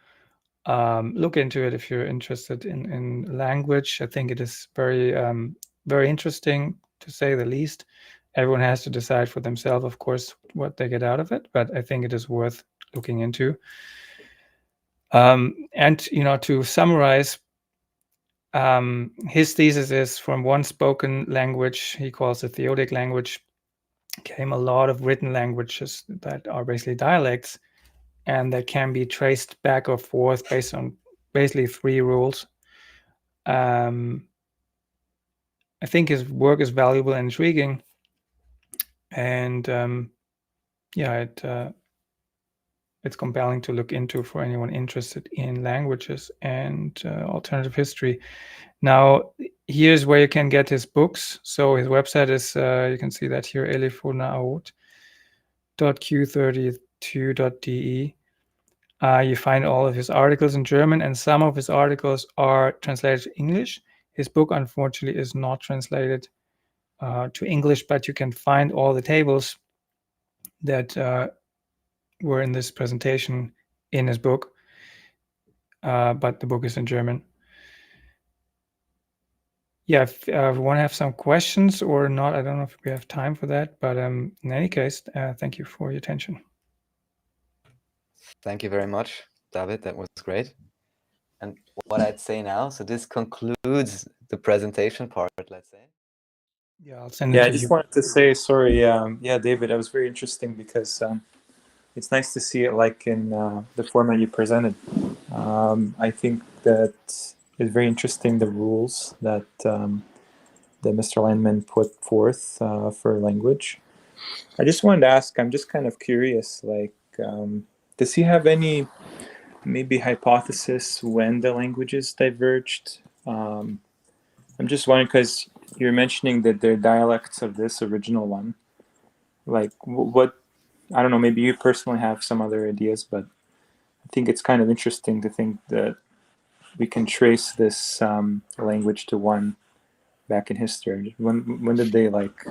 B: Look into it if you're interested in language. I think it is very very interesting, to say the least. Everyone has to decide for themselves, of course, what they get out of it, but I think it is worth looking into. And to summarize, his thesis is, from one spoken language he calls the theodic language, came a lot of written languages that are basically dialects, and that can be traced back or forth based on basically 3 rules. I think his work is valuable and intriguing, and yeah, it's compelling to look into for anyone interested in languages and alternative history. Now, here's where you can get his books. So his website is, you can see that here, elifonaut.q32.de. You find all of his articles in German, and some of his articles are translated to English. His book, unfortunately, is not translated to English, but you can find all the tables that were in this presentation in his book, but the book is in German. Yeah, if we want to have some questions or not, I don't know if we have time for that, but in any case, thank you for your attention.
A: Thank you very much, David. That was great. And what I'd say now, so this concludes the presentation part, let's say.
B: Yeah, I'll send it to you.
D: I just wanted to say, sorry, yeah, David, that was very interesting, because it's nice to see it like in the format you presented. I think that it's very interesting, the rules that that Mr. Landmann put forth for language. I just wanted to ask, I'm just kind of curious, like, does he have any maybe hypothesis when the languages diverged? I'm just wondering, because you're mentioning that they're dialects of this original one. Like, what, I don't know, maybe you personally have some other ideas, but I think it's kind of interesting to think that we can trace this language to one back in history. When did they, like,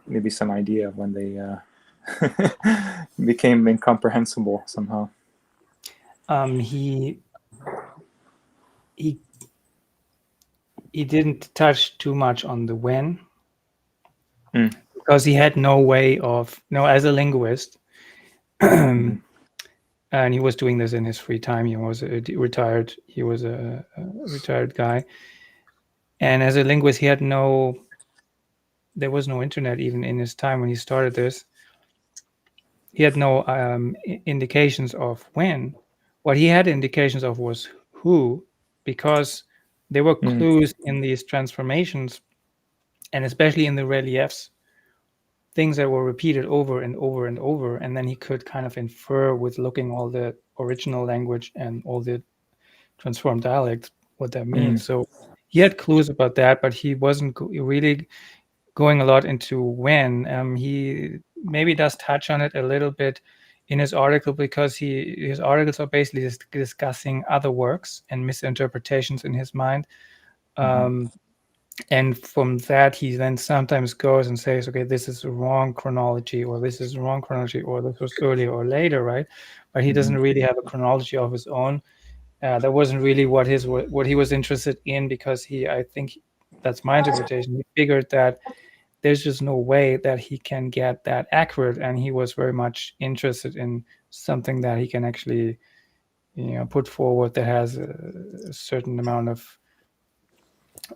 D: maybe some idea of when they became incomprehensible somehow?
B: He didn't touch too much on the when, because he had no way of, as a linguist, and he was doing this in his free time. He was a retired guy, and as a linguist, there was no internet even in his time when he started this. He had no indications of when. What he had indications of was who, because there were clues in these transformations, and especially in the reliefs, things that were repeated over and over and over, and then he could kind of infer, with looking all the original language and all the transformed dialects, what that means. So he had clues about that, but he wasn't really going a lot into when. He maybe does touch on it a little bit in his article, because his articles are basically discussing other works and misinterpretations in his mind. And from that, he then sometimes goes and says, okay, this is a wrong chronology, or this is a wrong chronology, or this was earlier or later, right? But he doesn't really have a chronology of his own. That wasn't really what he was interested in, because I think that's my interpretation. He figured that there's just no way that he can get that accurate, and he was very much interested in something that he can actually, put forward that has a certain amount of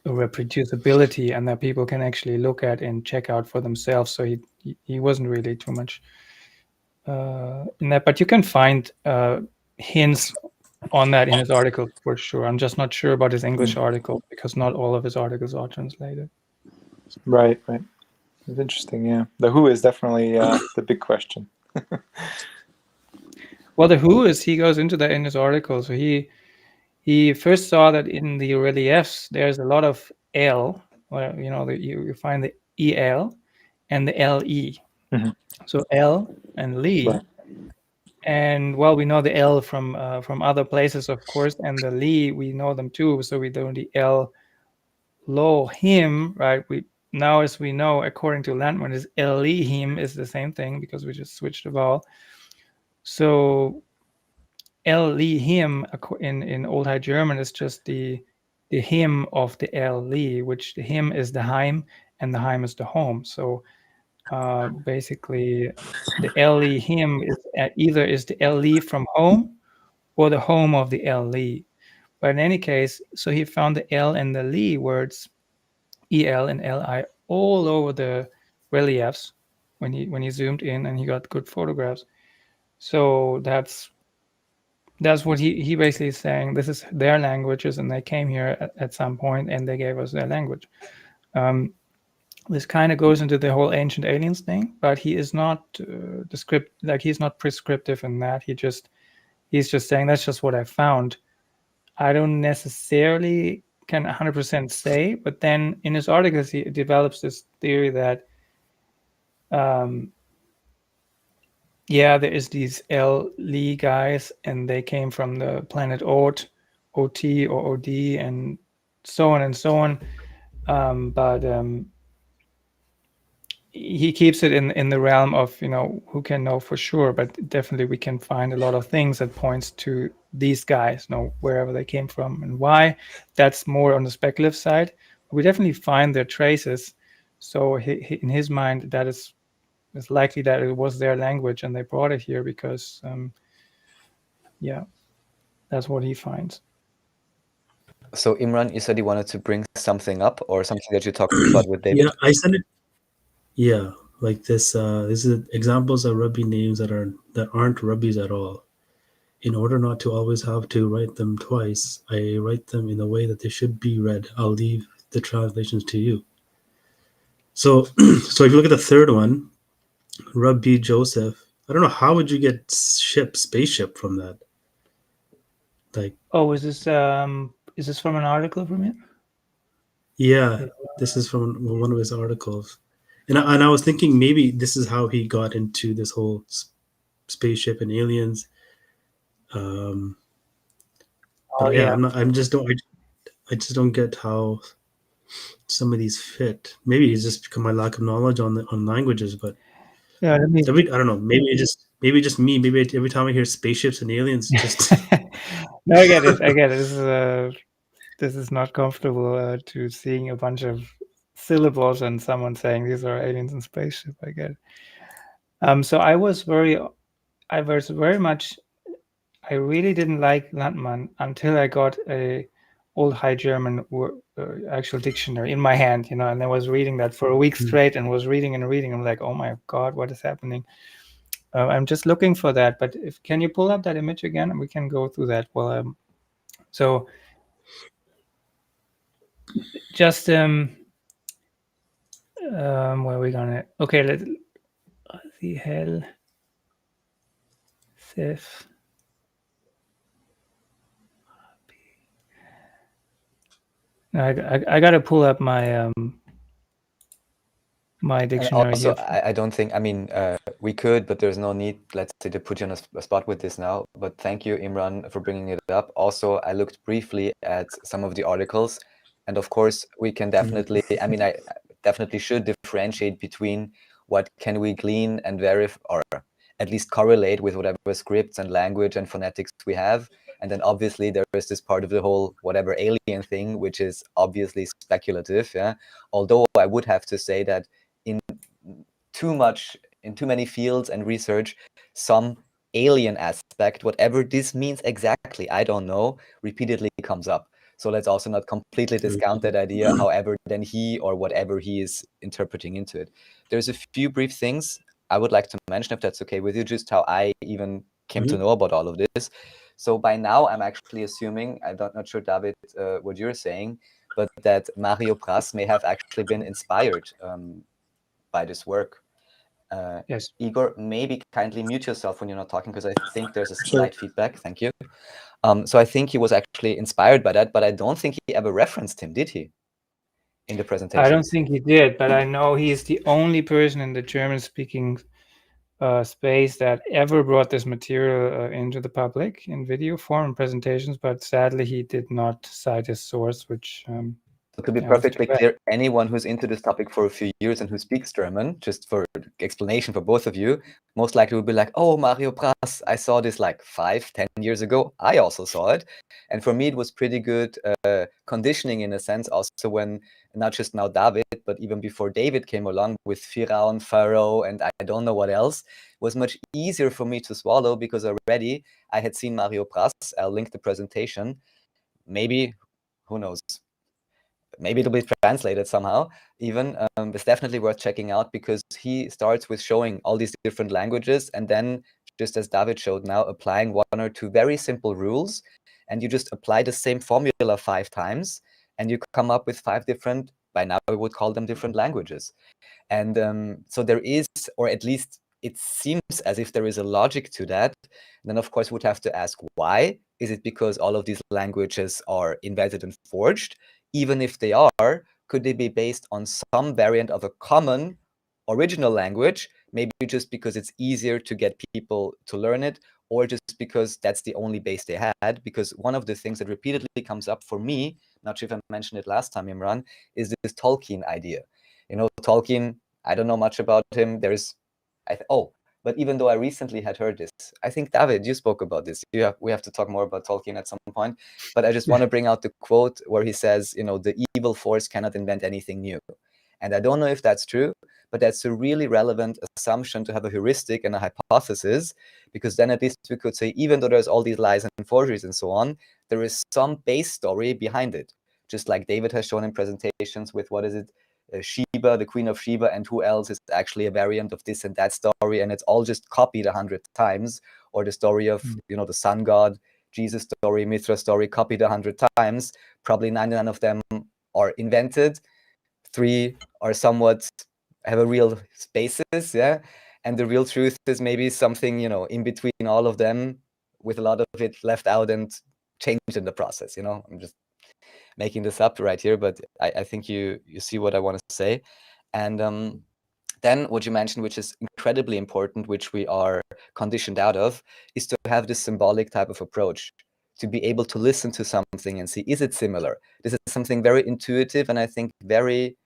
B: reproducibility, and that people can actually look at and check out for themselves. So he wasn't really too much in that, but you can find hints on that in his article for sure. I'm just not sure about his English article, because not all of his articles are translated.
D: Right. It's interesting, yeah. The who is definitely the big question.
B: Well, the who is, he goes into that in his article. So he he first saw that in the reliefs there's a lot of L, where you find the EL and the LE.
D: Mhm.
B: So L and Li.
D: Right.
B: And well, we know the L from other places, of course, and the Li we know them too. So we know the L lo him, right? We now, as we know, according to Landmann, is Li him is the same thing because we just switched the vowel. So Li him in Old High German is just the him of the Li, which the him is the heim and the heim is the home. So basically, the Li him is either is the Li from home or the home of the Li. But in any case, so he found the L and the Li words, EL and LI, all over the reliefs when he zoomed in, and he got good photographs. So that's what he basically is saying. This is their languages, and they came here at some point, and they gave us their language. This kind of goes into the whole ancient aliens thing, but he is not he's not prescriptive in that. He's just saying that's just what I found. I don't necessarily can 100% say, but then in his articles he develops this theory that there is these Li guys, and they came from the planet OT or OD, and so on and so on. But he keeps it in the realm of who can know for sure, but definitely we can find a lot of things that points to these guys, wherever they came from and why. That's more on the speculative side. We definitely find their traces. So in his mind, that it's likely that it was their language and they brought it here because that's what he finds.
A: So Imran, you said you wanted to bring something up or something that you talked about with David?
C: Yeah, I sent it. Yeah, like this. This is examples of Rabbi names that aren't Rabbis at all. In order not to always have to write them twice, I write them in the way that they should be read. I'll leave the translations to you. So, so if you look at the third one, Rabbi Joseph, I don't know, how would you get spaceship from that? Like,
B: oh, is this from an article from him?
C: Yeah, this is from one of his articles, and I was thinking maybe this is how he got into this whole spaceship and aliens. But yeah, I just don't get how some of these fit. Maybe it's just because my lack of knowledge on languages, but
B: yeah,
C: I don't know. Maybe just me. Maybe every time I hear spaceships and aliens, just
B: no, I get it. This is not comfortable to seeing a bunch of syllables and someone saying these are aliens in spaceship. I get it. So I really didn't like Landmann until I got a Old High German actual dictionary in my hand, and I was reading that for a week straight and was reading and reading. I'm like, oh my God, what is happening? I'm just looking for that. But can you pull up that image again, and we can go through that? Well, so just where are we gonna? Okay, let's see. Hell, Sif. I gotta pull up my my dictionary
A: also,
B: here.
A: I don't think, I mean, we could, but there's no need, let's say, to put you on a spot with this now. But thank you, Imran, for bringing it up. Also, I looked briefly at some of the articles, and of course, we can definitely, I mean, I definitely should differentiate between what can we glean and verify, or at least correlate with whatever scripts and language and phonetics we have. And then obviously there is this part of the whole whatever alien thing, which is obviously speculative. Yeah. Although I would have to say that in too many fields and research, some alien aspect, whatever this means exactly, I don't know, repeatedly comes up. So let's also not completely discount that idea, however, then he or whatever he is interpreting into it. There's a few brief things I would like to mention, if that's okay with you, just how I even came to know about all of this. So by now, I'm actually assuming, I'm not sure, David, what you're saying, but that Mario Praz may have actually been inspired by this work.
B: Yes.
A: Igor, maybe kindly mute yourself when you're not talking, because I think there's a slight feedback. Thank you. So I think he was actually inspired by that, but I don't think he ever referenced him, did he? In the presentation.
B: I don't think he did, but I know he's the only person in the German-speaking space that ever brought this material into the public in video form and presentations, but sadly he did not cite his source, which
A: so to be perfectly clear, anyone who's into this topic for a few years and who speaks German, just for explanation for both of you, most likely will be like, oh, Mario Praz, I saw this like 5-10 years ago. I also saw it. And for me, it was pretty good conditioning in a sense, also when, not just now David, but even before David came along with Firaun, Pharaoh, and I don't know what else, it was much easier for me to swallow because already I had seen Mario Praz. I'll link the presentation. Maybe, who knows? Maybe it'll be translated somehow even. It's definitely worth checking out because he starts with showing all these different languages and then, just as David showed now, applying 1 or 2 very simple rules, and you just apply the same formula 5 times and you come up with 5 different, by now we would call them different languages. And so there is, or at least it seems as if there is a logic to that. And then of course we'd have to ask why. Is it because all of these languages are invented and forged? Even if they are, could they be based on some variant of a common original language, maybe just because it's easier to get people to learn it, or just because that's the only base they had? Because one of the things that repeatedly comes up for me, not sure if I mentioned it last time, Imran, is this Tolkien idea. You know, Tolkien, I don't know much about him. There's, but even though I recently had heard this, I think, David, you spoke about this. We have to talk more about Tolkien at some point. But I just want to bring out the quote where he says, you know, the evil force cannot invent anything new. And I don't know if that's true, but that's a really relevant assumption to have a heuristic and a hypothesis, because then at least we could say, even though there's all these lies and forgeries and so on, there is some base story behind it. Just like David has shown in presentations with, what is it, Sheba, the Queen of Sheba, and who else is actually a variant of this and that story, and it's all just copied 100 times. Or the story of, you know, the sun god, Jesus story, Mithra story, copied 100 times. Probably 99 of them are invented. 3 are somewhat have a real basis, yeah. And the real truth is maybe something, you know, in between all of them, with a lot of it left out and changed in the process. You know, I'm just making this up right here, but I think you see what I want to say. And then what you mentioned, which is incredibly important, which we are conditioned out of, is to have this symbolic type of approach, to be able to listen to something and see, is it similar? This is something very intuitive and I think very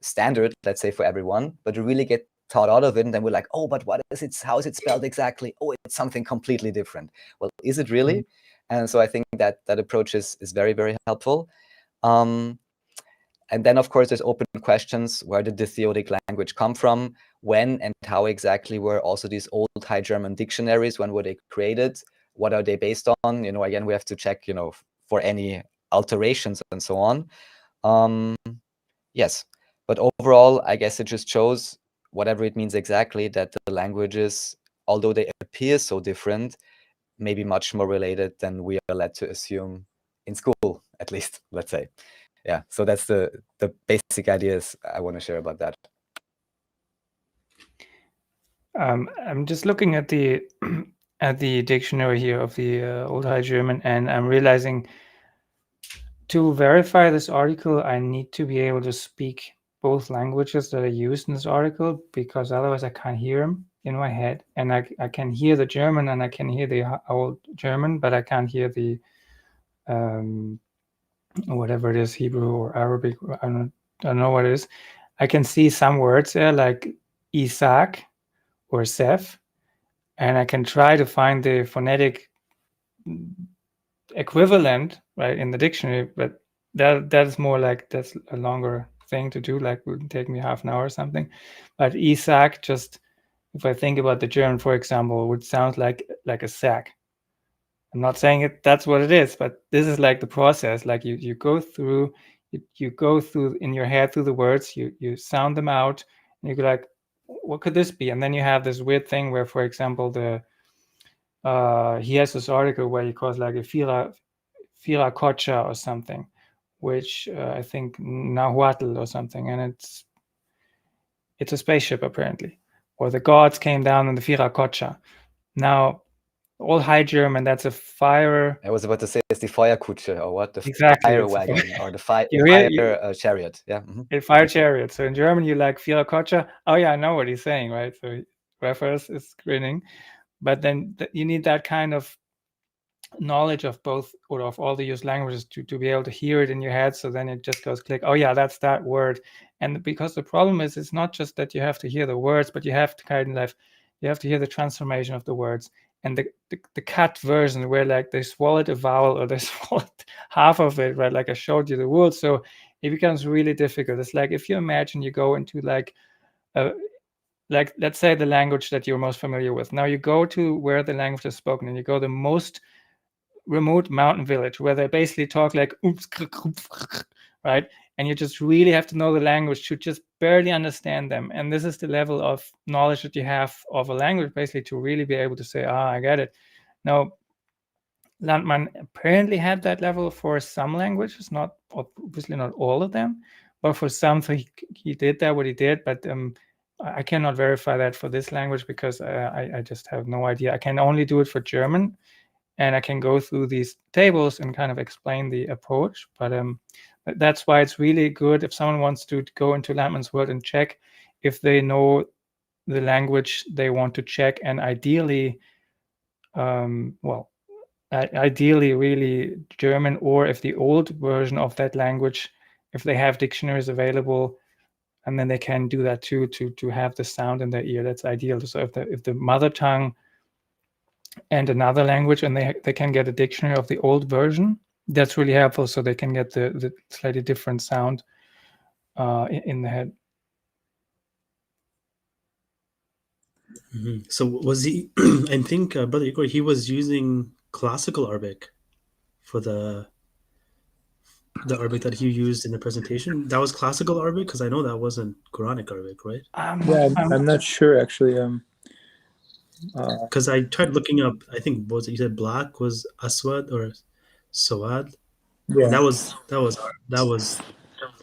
A: standard, let's say, for everyone, but you really get taught out of it, and then we're like, oh, but what is it? How is it spelled exactly? Oh, it's something completely different. Well, is it really? And so I think that approach is very, very helpful. And then, of course, there's open questions. Where did the theoretic language come from? When and how exactly were also these old High German dictionaries, when were they created? What are they based on? You know, again, we have to check, you know, for any alterations and so on. Yes, but overall, I guess it just shows, whatever it means exactly, that the languages, although they appear so different, may be much more related than we are led to assume in school, at least, let's say. Yeah, so that's the basic ideas I want to share about that.
B: I'm just looking at the dictionary here of the Old High German, and I'm realizing to verify this article, I need to be able to speak both languages that are used in this article, because otherwise I can't hear them in my head. And I can hear the German and I can hear the Old German, but I can't hear the whatever it is, Hebrew or Arabic. I don't know what it is. I can see some words there like Isaac or Seth, and I can try to find the phonetic equivalent, right, in the dictionary, but that is more like, that's a longer thing to do, like would take me half an hour or something. But Isaac, just if I think about the German, for example, would sound like a sack. I'm not saying that's what it is, but this is like the process. Like you go through, you go through in your head through the words, you sound them out, and you go like, what could this be? And then you have this weird thing where, for example, he has this article where he calls like a fila kocha or something, which I think Nahuatl or something, and it's a spaceship apparently, or the gods came down in the Fira Kocha. Now, Old High German, that's a fire.
A: I was about to say it's the Feuerkutsche, or what? The
B: Exactly,
A: fire
B: it's a
A: wagon, or the fire chariot. Yeah.
B: a fire chariot. So in German, you like Viererkutsche. Oh yeah, I know what he's saying, right? So Raffers is grinning, but then you need that kind of knowledge of both, or of all the used languages, to be able to hear it in your head. So then it just goes click. Oh yeah, that's that word. And because the problem is, it's not just that you have to hear the words, but you have to kind of you have to hear the transformation of the words, and the cut version where like they swallowed a vowel or they swallowed half of it, right? Like I showed you the rules. So it becomes really difficult. It's like if you imagine you go into like let's say the language that you're most familiar with. Now you go to where the language is spoken, and you go the most remote mountain village where they basically talk like right, and you just really have to know the language to just barely understand them. And this is the level of knowledge that you have of a language, basically, to really be able to say, I get it. Now Landmann apparently had that level for some languages, not obviously not all of them, but for some he did that what he did. But I cannot verify that for this language because I just have no idea. I can only do it for German, and I can go through these tables and kind of explain the approach. But that's why it's really good if someone wants to go into Landmann's world and check if they know the language they want to check, and ideally, ideally really German, or if the old version of that language, if they have dictionaries available, and then they can do that too, to have the sound in their ear. That's ideal. So if the mother tongue and another language, and they can get a dictionary of the old version, that's really helpful, so they can get the slightly different sound in the head.
C: Mm-hmm. So was he? I think Brother Igor, he was using classical Arabic for the Arabic that he used in the presentation. That was classical Arabic, because I know that wasn't Quranic Arabic, right?
D: I'm not sure actually.
C: Because I tried looking up. I think what was it? You said black was aswad or sawad.
D: Yeah,
C: And that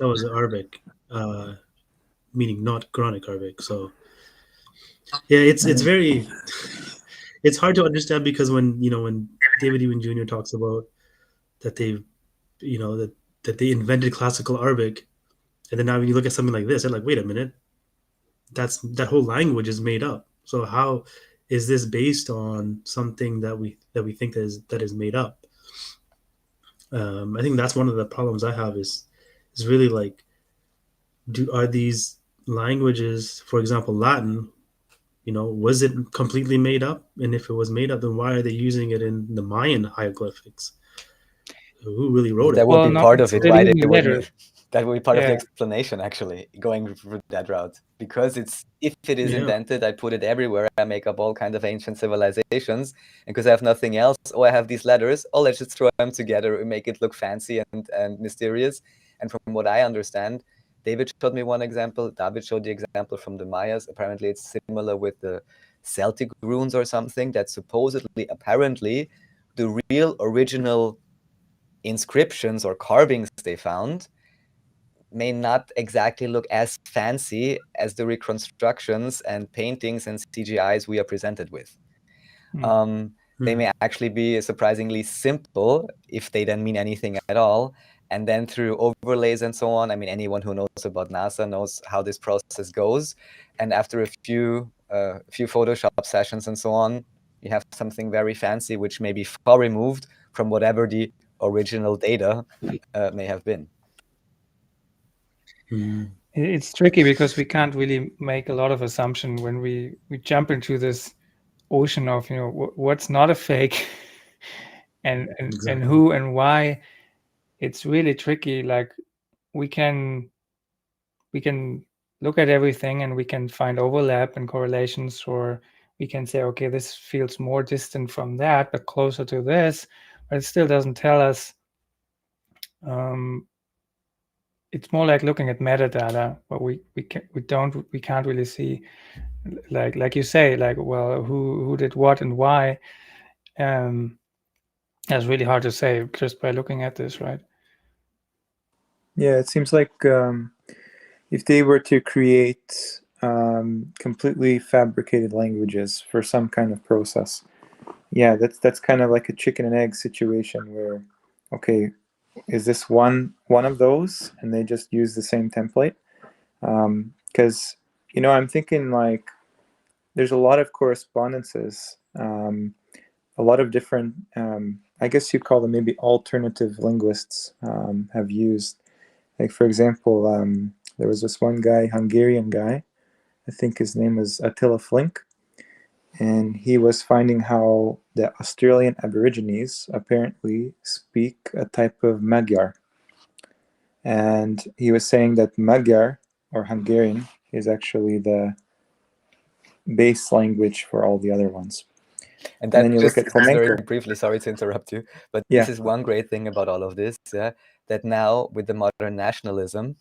C: was Arabic, meaning not Quranic Arabic. So yeah, it's very it's hard to understand, because when David Ewan Jr. talks about that they that they invented classical Arabic, and then now when you look at something like this, they're like, wait a minute, that whole language is made up. So how is this based on something that we think that is made up? I think that's one of the problems I have is really like, are these languages, for example, Latin, was it completely made up? And if it was made up, then why are they using it in the Mayan hieroglyphics? Who really wrote
A: That
C: it?
A: would be part of it. Why they
B: wouldn't?
A: That would be part of the explanation, actually, going through that route. Because if it is invented, I put it everywhere. I make up all kinds of ancient civilizations. And because I have nothing else, I have these letters. Let's just throw them together and make it look fancy and mysterious. And from what I understand, David showed me one example. David showed the example from the Mayas. Apparently, it's similar with the Celtic runes or something, that supposedly, apparently, the real original inscriptions or carvings they found may not exactly look as fancy as the reconstructions and paintings and CGIs we are presented with. They may actually be surprisingly simple, if they then mean anything at all. And then through overlays and so on, I mean, anyone who knows about NASA knows how this process goes. And after a few Photoshop sessions and so on, you have something very fancy, which may be far removed from whatever the original data may have been.
B: It's tricky because we can't really make a lot of assumption when we jump into this ocean of what's not a fake and who and why. It's really tricky. Like we can look at everything and we can find overlap and correlations, or we can say, okay, this feels more distant from that but closer to this, but it still doesn't tell us. It's more like looking at metadata, but we can't really see, like you say, like, well, who did what and why. That's really hard to say just by looking at this, right?
D: Yeah, it seems like if they were to create completely fabricated languages for some kind of process, yeah, that's kind of like a chicken and egg situation where, okay, is this one of those, and they just use the same template? Because I'm thinking like there's a lot of correspondences, a lot of different, I guess you call them maybe alternative linguists have used. Like for example, there was this one guy, Hungarian guy, I think his name was Attila Flink, and he was finding how the Australian Aborigines apparently speak a type of Magyar. And he was saying that Magyar, or Hungarian, is actually the base language for all the other ones.
A: And
D: then you
A: just
D: look at
A: very
D: flamenco.
A: briefly, sorry to interrupt you, but
D: Yeah.
A: this is one great thing about all of this, that now with the modern nationalism,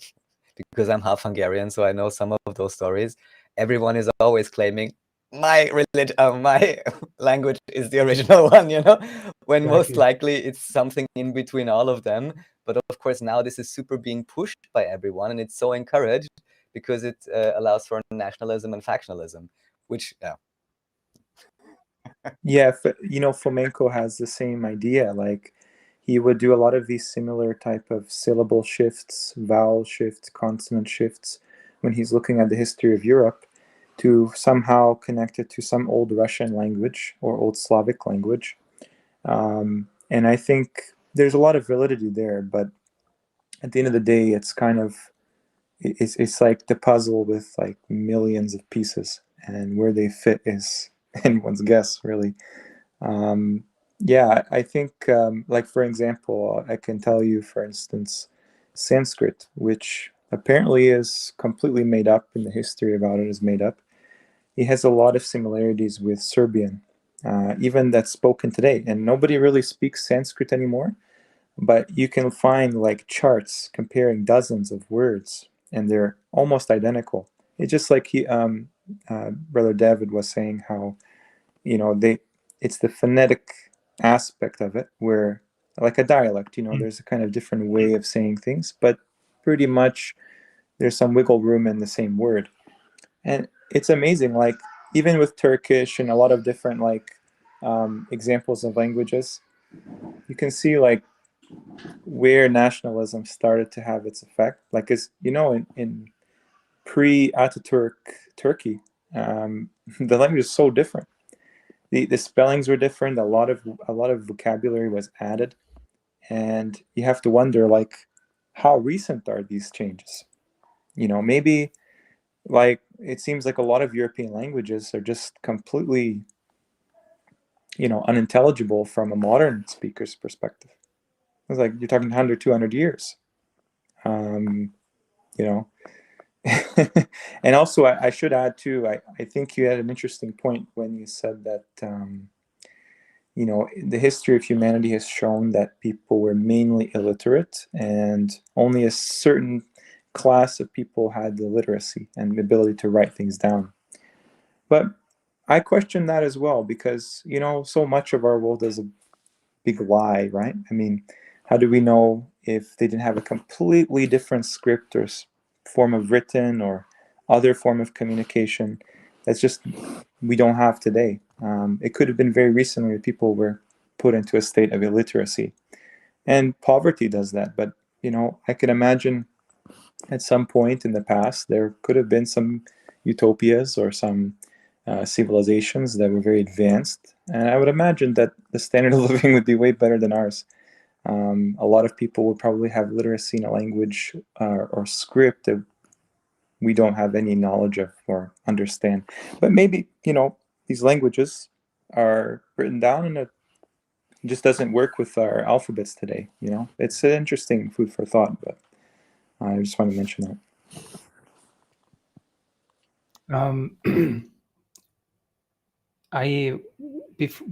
A: because I'm half Hungarian, so I know some of those stories, everyone is always claiming my religion, my language is the original one, when most likely it's something in between all of them. But of course now this is super being pushed by everyone, and it's so encouraged because it allows for nationalism and factionalism, which
D: yeah, flamenco has the same idea. Like he would do a lot of these similar type of syllable shifts, vowel shifts, consonant shifts when he's looking at the history of Europe to somehow connect it to some old Russian language or old Slavic language. And I think there's a lot of validity there, but at the end of the day, it's kind of, it's like the puzzle with like millions of pieces, and where they fit is anyone's guess, really. Yeah, I think, like for example, I can tell you, for instance, Sanskrit, which apparently is completely made up, in the history about it is made up. It has a lot of similarities with Serbian, even that's spoken today. And nobody really speaks Sanskrit anymore, but you can find like charts comparing dozens of words, and they're almost identical. It's just like Brother David was saying, how it's the phonetic aspect of it, where like a dialect, there's a kind of different way of saying things, but pretty much there's some wiggle room in the same word. And it's amazing, like even with Turkish and a lot of different like examples of languages, you can see like where nationalism started to have its effect. Like, as in pre-Ataturk Turkey, the language is so different. The spellings were different. A lot of vocabulary was added, and you have to wonder, like, how recent are these changes? Maybe like it seems like a lot of European languages are just completely, unintelligible from a modern speaker's perspective. It's like you're talking 100, 200 years. And also I should add too, I think you had an interesting point when you said that, the history of humanity has shown that people were mainly illiterate, and only a certain class of people had the literacy and the ability to write things down. But I question that as well, because, so much of our world is a big lie, right? I mean, how do we know if they didn't have a completely different script or form of written or other form of communication that's just we don't have today? It could have been very recently that people were put into a state of illiteracy, and poverty does that. But I can imagine at some point in the past there could have been some utopias or some civilizations that were very advanced, and I would imagine that the standard of living would be way better than ours. A lot of people would probably have literacy in a language or script that we don't have any knowledge of or understand. But maybe, these languages are written down, and it just doesn't work with our alphabets today. It's an interesting food for thought, but I just want to mention that.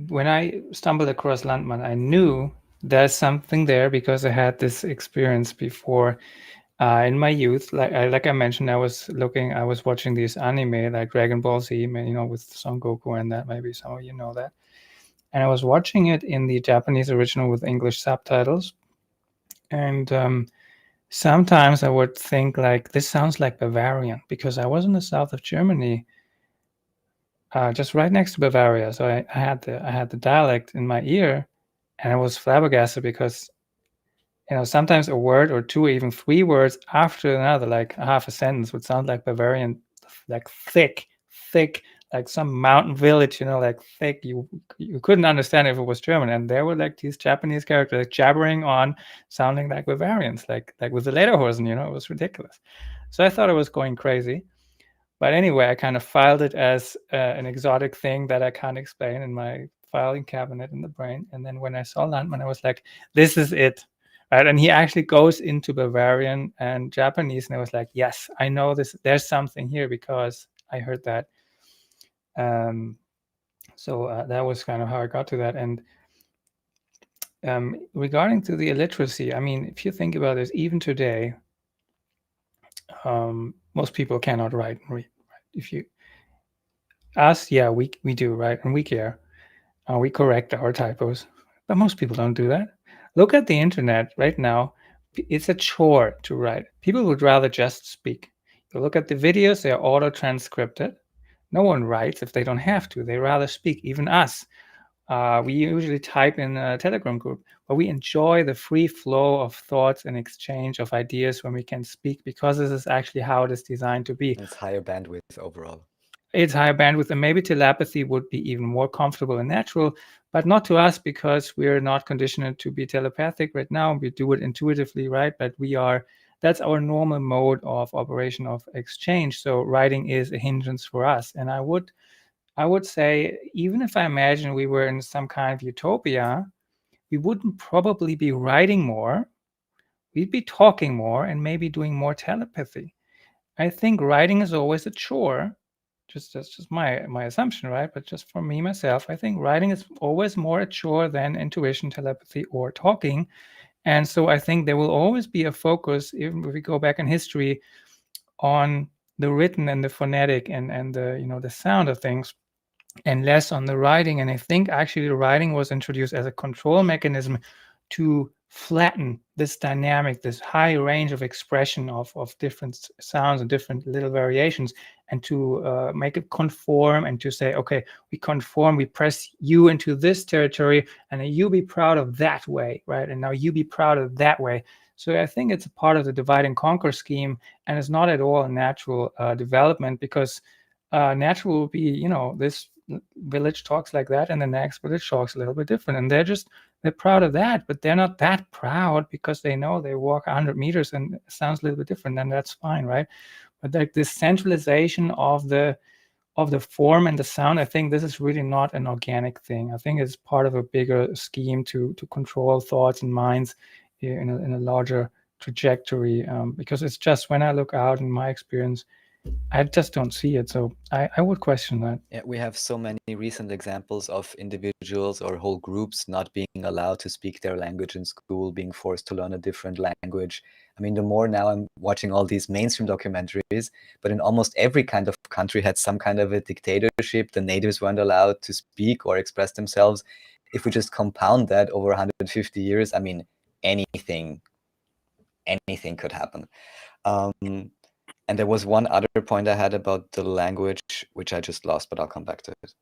B: When I stumbled across Landmann, I knew there's something there because I had this experience before in my youth. Like I mentioned, I was watching these anime like Dragon Ball Z, with Son Goku and that. Maybe some of you know that. And I was watching it in the Japanese original with English subtitles, and sometimes I would think like, this sounds like Bavarian, because I was in the south of Germany just right next to Bavaria. So I had the dialect in my ear, and I was flabbergasted because, sometimes a word or two, or even three words after another, like half a sentence, would sound like Bavarian, like thick, like some mountain village, like thick. You couldn't understand if it was German, and there were like these Japanese characters jabbering on, sounding like Bavarians, like with the Lederhosen. It was ridiculous. So I thought I was going crazy. But anyway, I kind of filed it as an exotic thing that I can't explain in my filing cabinet in the brain. And then when I saw Landmann, I was like, this is it. Right. And he actually goes into Bavarian and Japanese. And I was like, yes, I know this. There's something here because I heard that. So that was kind of how I got to that. And regarding to the illiteracy, I mean, if you think about this, even today, most people cannot write and read. Right? If you us, yeah, we do, right? And we care. We correct our typos, but most people don't do that. Look at the internet right now. It's a chore to write. People would rather just speak. You look at the videos, they are auto-transcripted. No one writes if they don't have to. They rather speak, even us. We usually type in a Telegram group, but we enjoy the free flow of thoughts and exchange of ideas when we can speak, because this is actually how it is designed to be.
A: It's higher bandwidth overall.
B: It's higher bandwidth, and maybe telepathy would be even more comfortable and natural, but not to us, because we're not conditioned to be telepathic right now. We do it intuitively, right? But that's our normal mode of operation of exchange. So writing is a hindrance for us. And I would say, even if I imagine we were in some kind of utopia, we wouldn't probably be writing more. We'd be talking more and maybe doing more telepathy. I think writing is always a chore. That's just my assumption, right? But just for me, myself, I think writing is always more a chore than intuition, telepathy, or talking. And so I think there will always be a focus, even if we go back in history, on the written and the phonetic and the the sound of things, and less on the writing. And I think actually the writing was introduced as a control mechanism to flatten this dynamic, this high range of expression of different sounds and different little variations, and to make it conform, and to say, okay, we conform, we press you into this territory, and you be proud of that way, right? And now you be proud of that way. So I think it's a part of the divide and conquer scheme, and it's not at all a natural development, because natural would be, this village talks like that, and the next village talks a little bit different, and they're proud of that, but they're not that proud, because they know they walk 100 meters and it sounds a little bit different, and that's fine, right? But like this centralization of the form and the sound, I think this is really not an organic thing. I think it's part of a bigger scheme to control thoughts and minds in a larger trajectory, because it's just, when I look out in my experience, I just don't see it. So I would question that.
A: Yeah, we have so many recent examples of individuals or whole groups not being allowed to speak their language in school, being forced to learn a different language. I mean, the more now I'm watching all these mainstream documentaries, but in almost every kind of country had some kind of a dictatorship. The natives weren't allowed to speak or express themselves. If we just compound that over 150 years, I mean, anything could happen. And there was one other point I had about the language, which I just lost, but I'll come back to it.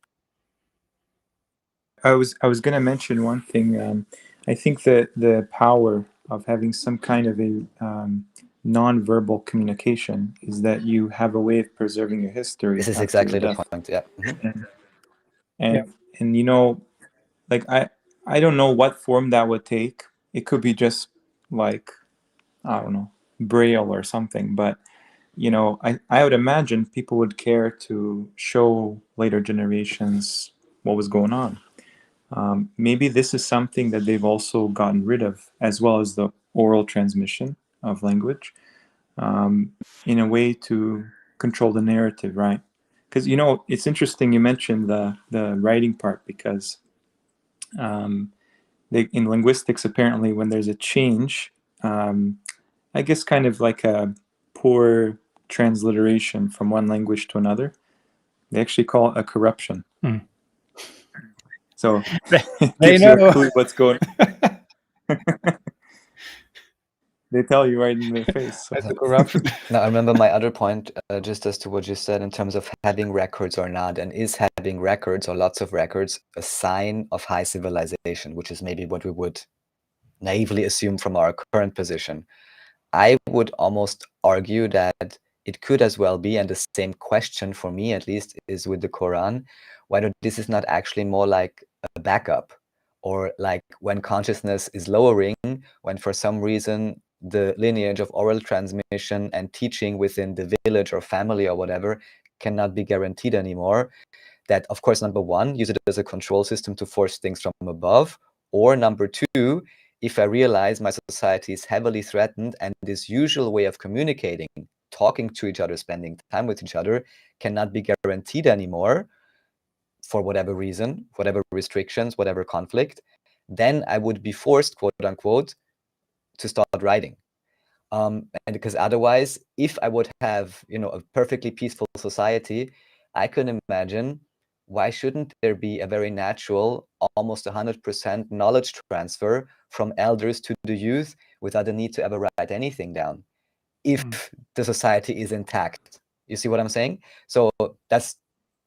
D: I was going to mention one thing. I think that the power of having some kind of a non-verbal communication is that you have a way of preserving your history.
A: This is exactly the point. Yeah.
D: And like I don't know what form that would take. It could be just like, I don't know, Braille or something, but I would imagine people would care to show later generations what was going on. Maybe this is something that they've also gotten rid of, as well as the oral transmission of language, in a way to control the narrative, right? Because, it's interesting you mentioned the writing part, because in linguistics, apparently, when there's a change, I guess kind of like a poor transliteration from one language to another, they actually call it a corruption. So it gives you a clue what's going on. They tell you right in their face. So.
B: That's a corruption.
A: Now, I remember my other point, just as to what you said in terms of having records or not, and is having records or lots of records a sign of high civilization, which is maybe what we would naively assume from our current position. I would almost argue that it could as well be, and the same question for me at least is with the Quran, whether this is not actually more like a backup, or like when consciousness is lowering, when for some reason the lineage of oral transmission and teaching within the village or family or whatever cannot be guaranteed anymore, that of course, number one, use it as a control system to force things from above, or number two, if I realize my society is heavily threatened and this usual way of communicating, talking to each other, spending time with each other, cannot be guaranteed anymore for whatever reason, whatever restrictions, whatever conflict, then I would be forced, quote unquote, to start writing. And because otherwise, if I would have, a perfectly peaceful society, I can imagine, why shouldn't there be a very natural, almost 100% knowledge transfer from elders to the youth without the need to ever write anything down, if the society is intact? You see what I'm saying? So that's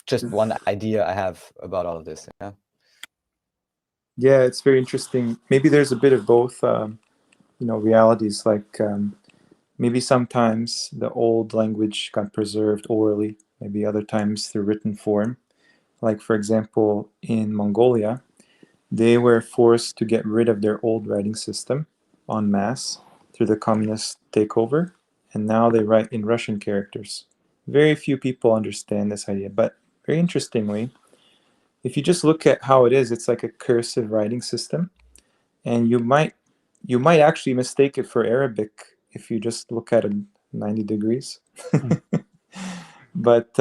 A: just one idea I have about all of this. Yeah.
D: Yeah, it's very interesting. Maybe there's a bit of both, realities. Like maybe sometimes the old language got preserved orally, maybe other times through written form. Like, for example, in Mongolia, they were forced to get rid of their old writing system en masse through the communist takeover, and now they write in Russian characters. Very few people understand this idea, but very interestingly, if you just look at how it is, it's like a cursive writing system, and you might actually mistake it for Arabic if you just look at it 90 degrees. But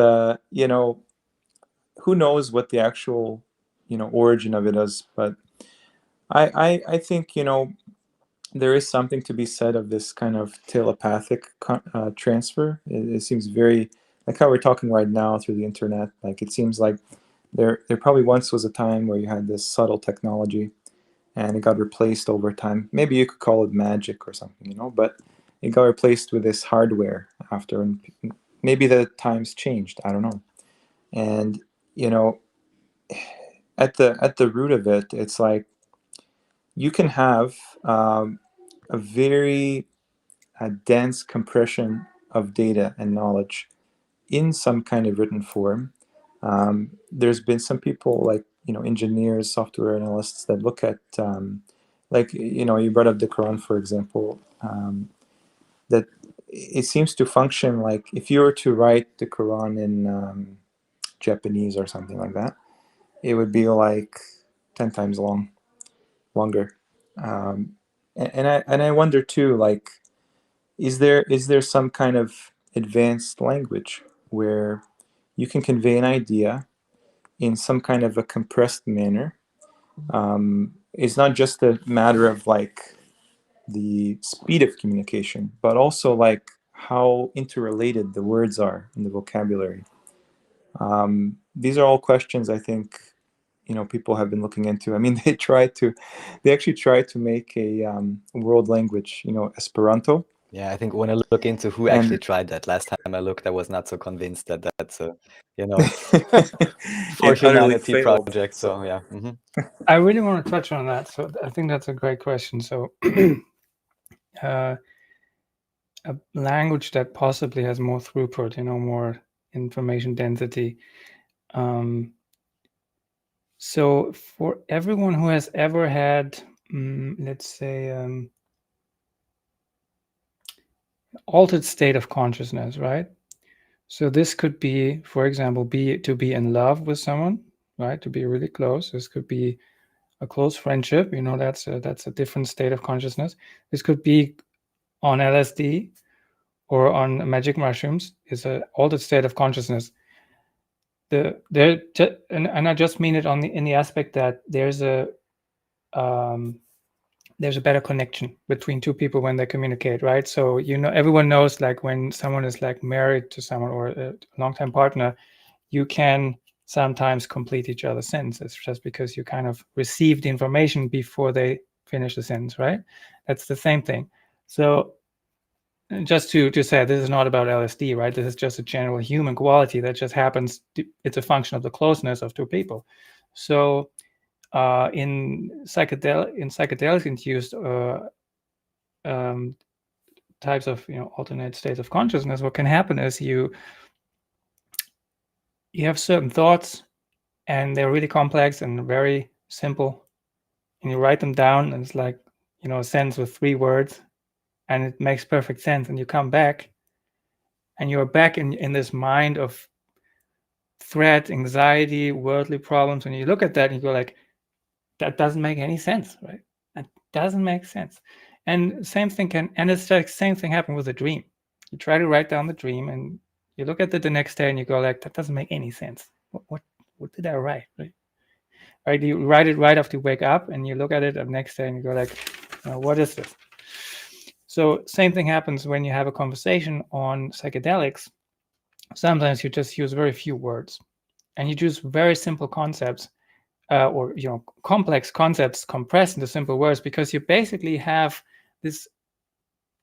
D: who knows what the actual origin of it is? But I think there is something to be said of this kind of telepathic transfer. It seems very like how we're talking right now through the internet. Like, it seems like there probably once was a time where you had this subtle technology, and it got replaced over time. Maybe you could call it magic or something, but it got replaced with this hardware after, and maybe the times changed. I don't know. And at the root of it, it's like you can have a very dense compression of data and knowledge in some kind of written form. There's been some people like engineers, software analysts that look at you brought up the Quran, for example, that it seems to function like if you were to write the Quran in Japanese or something like that, it would be like 10 times longer. And I wonder too, like, is there some kind of advanced language where you can convey an idea in some kind of a compressed manner? It's not just a matter of like the speed of communication, but also like how interrelated the words are in the vocabulary. These are all questions I think people have been looking into. I mean, they actually tried to make a world language, Esperanto.
A: Yeah, I think when I look into who actually tried that, last time I looked, I was not so convinced that that's a, for humanity project. So yeah.
B: I really want to touch on that. So I think that's a great question. So a language that possibly has more throughput, more information density. So for everyone who has ever had, let's say, altered state of consciousness, right? So this could be, for example, to be in love with someone, right? To be really close. This could be a close friendship. That's a different state of consciousness. This could be on LSD or on magic mushrooms. Is an altered state of consciousness. And I just mean it in the aspect that there's a better connection between two people when they communicate, right? So everyone knows, like, when someone is like married to someone or a long-time partner, you can sometimes complete each other's sentences just because you kind of receive the information before they finish the sentence, right? That's the same thing. So just to say, this is not about LSD, right? This is just a general human quality that just happens. It's a function of the closeness of two people. So in psychedelic-induced types of alternate states of consciousness, what can happen is you have certain thoughts, and they're really complex and very simple, and you write them down, and it's like a sentence with 3 words, and it makes perfect sense. And you come back, and you're back in this mind of threat, anxiety, worldly problems, and you look at that and you go like, that doesn't make any sense, right? That doesn't make sense. And same thing it's like same thing happened with a dream. You try to write down the dream, and you look at it the next day, and you go like, that doesn't make any sense. What did I write, right? Right? You write it right after you wake up, and you look at it the next day, and you go like, what is this? So same thing happens when you have a conversation on psychedelics. Sometimes you just use very few words, and you use very simple concepts, or complex concepts compressed into simple words, because you basically have this,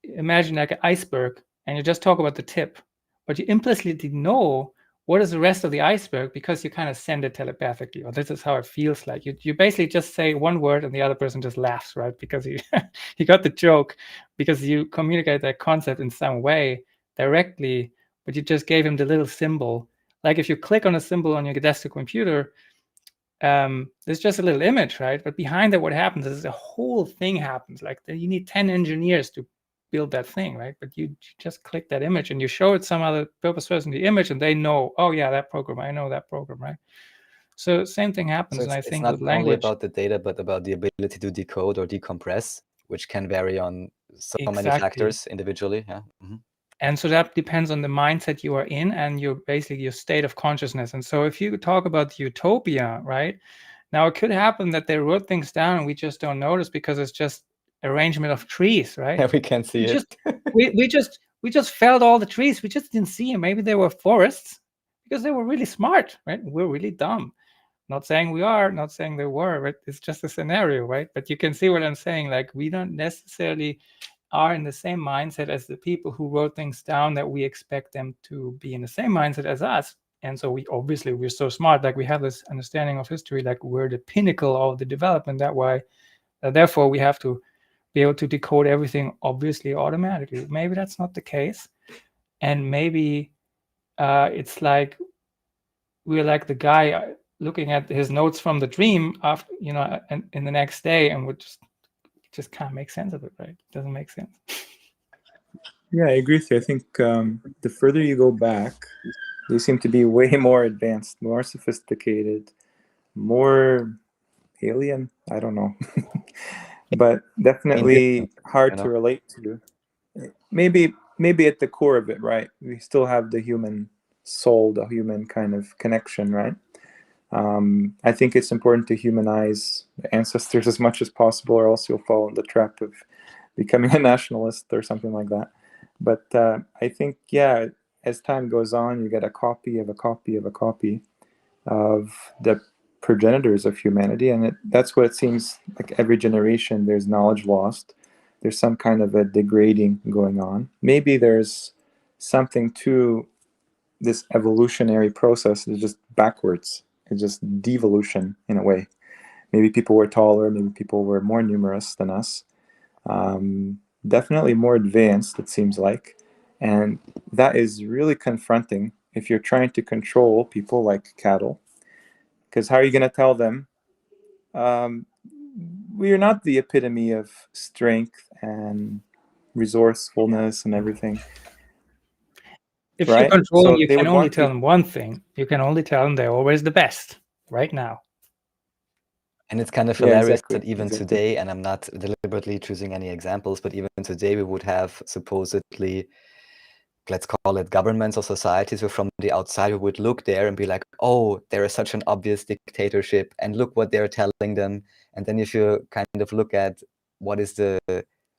B: imagine like an iceberg, and you just talk about the tip, but you implicitly know what is the rest of the iceberg, because you kind of send it telepathically, or this is how it feels like. You basically just say one word, and the other person just laughs, right? Because he got the joke, because you communicate that concept in some way directly, but you just gave him the little symbol. Like if you click on a symbol on your desktop computer, there's just a little image, right? But behind that, what happens is the whole thing happens. Like you need 10 engineers to build that thing, right? But you just click that image, and you show it some other purpose person the image, and they know, oh yeah, that program, I know that program, right? So same thing happens.
A: So
B: and I
A: it's
B: think
A: not
B: with
A: only
B: language
A: about the data, but about the ability to decode or decompress, which can vary on so many
B: Exactly.
A: factors individually. Yeah. Mhm.
B: And so that depends on the mindset you are in, and basically your state of consciousness. And so if you talk about utopia, right? Now it could happen that they wrote things down and we just don't notice, because it's just arrangement of trees, right?
A: Yeah, we can see it.
B: we just felled all the trees. We just didn't see them. Maybe they were forests because they were really smart, right? We're really dumb. Not saying we are, not saying they were, right? It's just a scenario, right? But you can see what I'm saying. Like we don't necessarily are in the same mindset as the people who wrote things down, that we expect them to be in the same mindset as us. And so we're so smart, like we have this understanding of history, like we're the pinnacle of the development that way. Therefore, we have to be able to decode everything obviously automatically. Maybe that's not the case. And maybe it's like we're like the guy looking at his notes from the dream after, and in the next day, and we just can't make sense of it, right? It doesn't make sense.
D: Yeah, I agree with you. I think the further you go back, they seem to be way more advanced, more sophisticated, more alien. I don't know. But definitely hard to relate to. Maybe at the core of it, right? We still have the human soul, the human kind of connection, right? I think it's important to humanize the ancestors as much as possible, or else you'll fall in the trap of becoming a nationalist or something like that. But I think, yeah, as time goes on, you get a copy of a copy of a copy of the progenitors of humanity, and that's what it seems like. Every generation, there's knowledge lost. There's some kind of a degrading going on. Maybe there's something to this evolutionary process. It's just backwards. It's just devolution in a way. Maybe people were taller, maybe people were more numerous than us. Definitely more advanced, it seems like. And that is really confronting if you're trying to control people like cattle. Because how are you going to tell them, we are not the epitome of strength and resourcefulness and everything?
B: If
D: right?
B: you control them,
D: So
B: you
D: they
B: can
D: would
B: only
D: want
B: tell
D: to-
B: them one thing. You can only tell them they're always the best right now.
A: And it's kind of
D: Yeah,
A: hilarious
D: exactly,
A: that even
D: exactly.
A: today, and I'm not deliberately choosing any examples, but even today we would have supposedly, let's call it governments or societies, who from the outside we would look there and be like, oh, there is such an obvious dictatorship, and look what they're telling them. And then if you kind of look at what is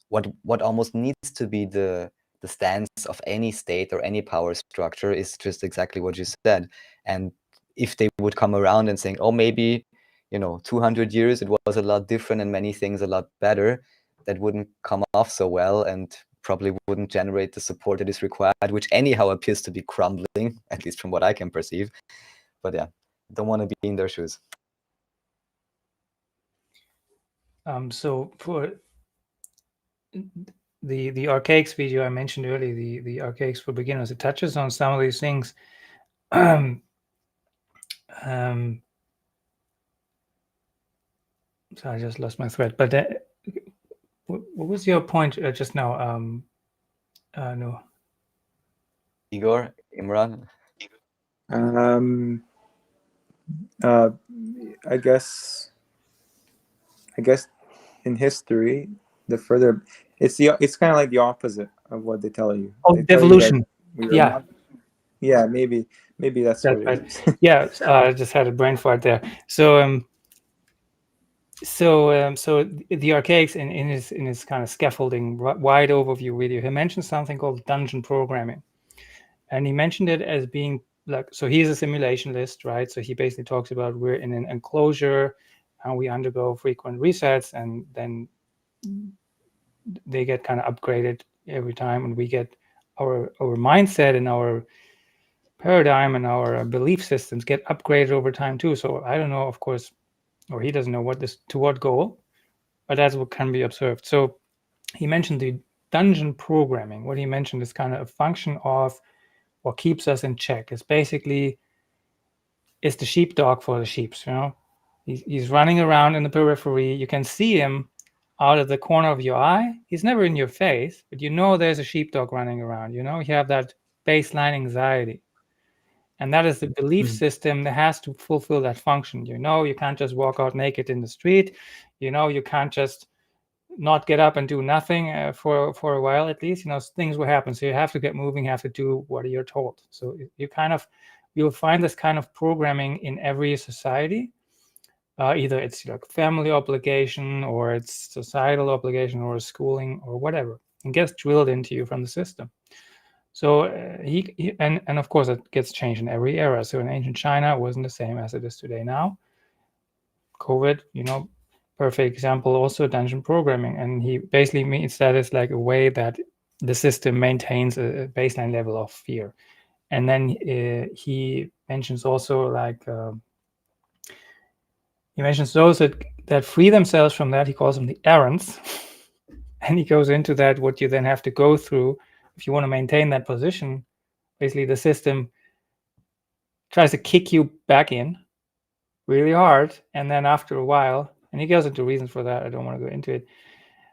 A: what almost needs to be the stance of any state or any power structure, is just exactly what you said. And if they would come around and saying, oh, maybe 200 years it was a lot different and many things a lot better, that wouldn't come off so well and probably wouldn't generate the support that is required, which anyhow appears to be crumbling, at least from what I can perceive. But yeah, don't want to be in their shoes.
B: So for the archaics video I mentioned earlier, the archaics for beginners, it touches on some of these things. So I just lost my thread. But what was your point just now? No.
A: Igor, Imran?
D: I guess in history, the further it's kind of like the opposite of what they tell you.
B: Oh,
D: they tell
B: devolution.
D: You that
B: Yeah.
D: not, yeah, maybe that's what
B: right.
D: it is.
B: Yeah, I just had a brain fart there. So the archaics in his kind of scaffolding wide overview video, he mentioned something called dungeon programming, and he mentioned it as being like, so he's a simulationist, right? So he basically talks about we're in an enclosure and we undergo frequent resets, and then they get kind of upgraded every time, and we get our mindset and our paradigm and our belief systems get upgraded over time too. So I don't know, of course, or he doesn't know to what goal, but that's what can be observed. So he mentioned the dungeon programming. What he mentioned is kind of a function of what keeps us in check. It's basically, it's the sheepdog for the sheeps, you know. He's running around in the periphery. You can see him out of the corner of your eye. He's never in your face, but you know there's a sheepdog running around. You know, you have that baseline anxiety. And that is the belief system that has to fulfill that function. You know, you can't just walk out naked in the street. You know, you can't just not get up and do nothing for a while, at least. You know, things will happen. So you have to get moving, have to do what you're told. So you'll find this kind of programming in every society. Either it's like family obligation, or it's societal obligation, or schooling, or whatever. It gets drilled into you from the system. So and of course it gets changed in every era. So in ancient China, it wasn't the same as it is today now. COVID, you know, perfect example. Also dungeon programming, and he basically means that it's like a way that the system maintains a baseline level of fear. And then he mentions also like he mentions those that free themselves from that. He calls them the errants. And he goes into that, what you then have to go through if you want to maintain that position. Basically, the system tries to kick you back in really hard. And then after a while, and he goes into reasons for that, I don't want to go into it.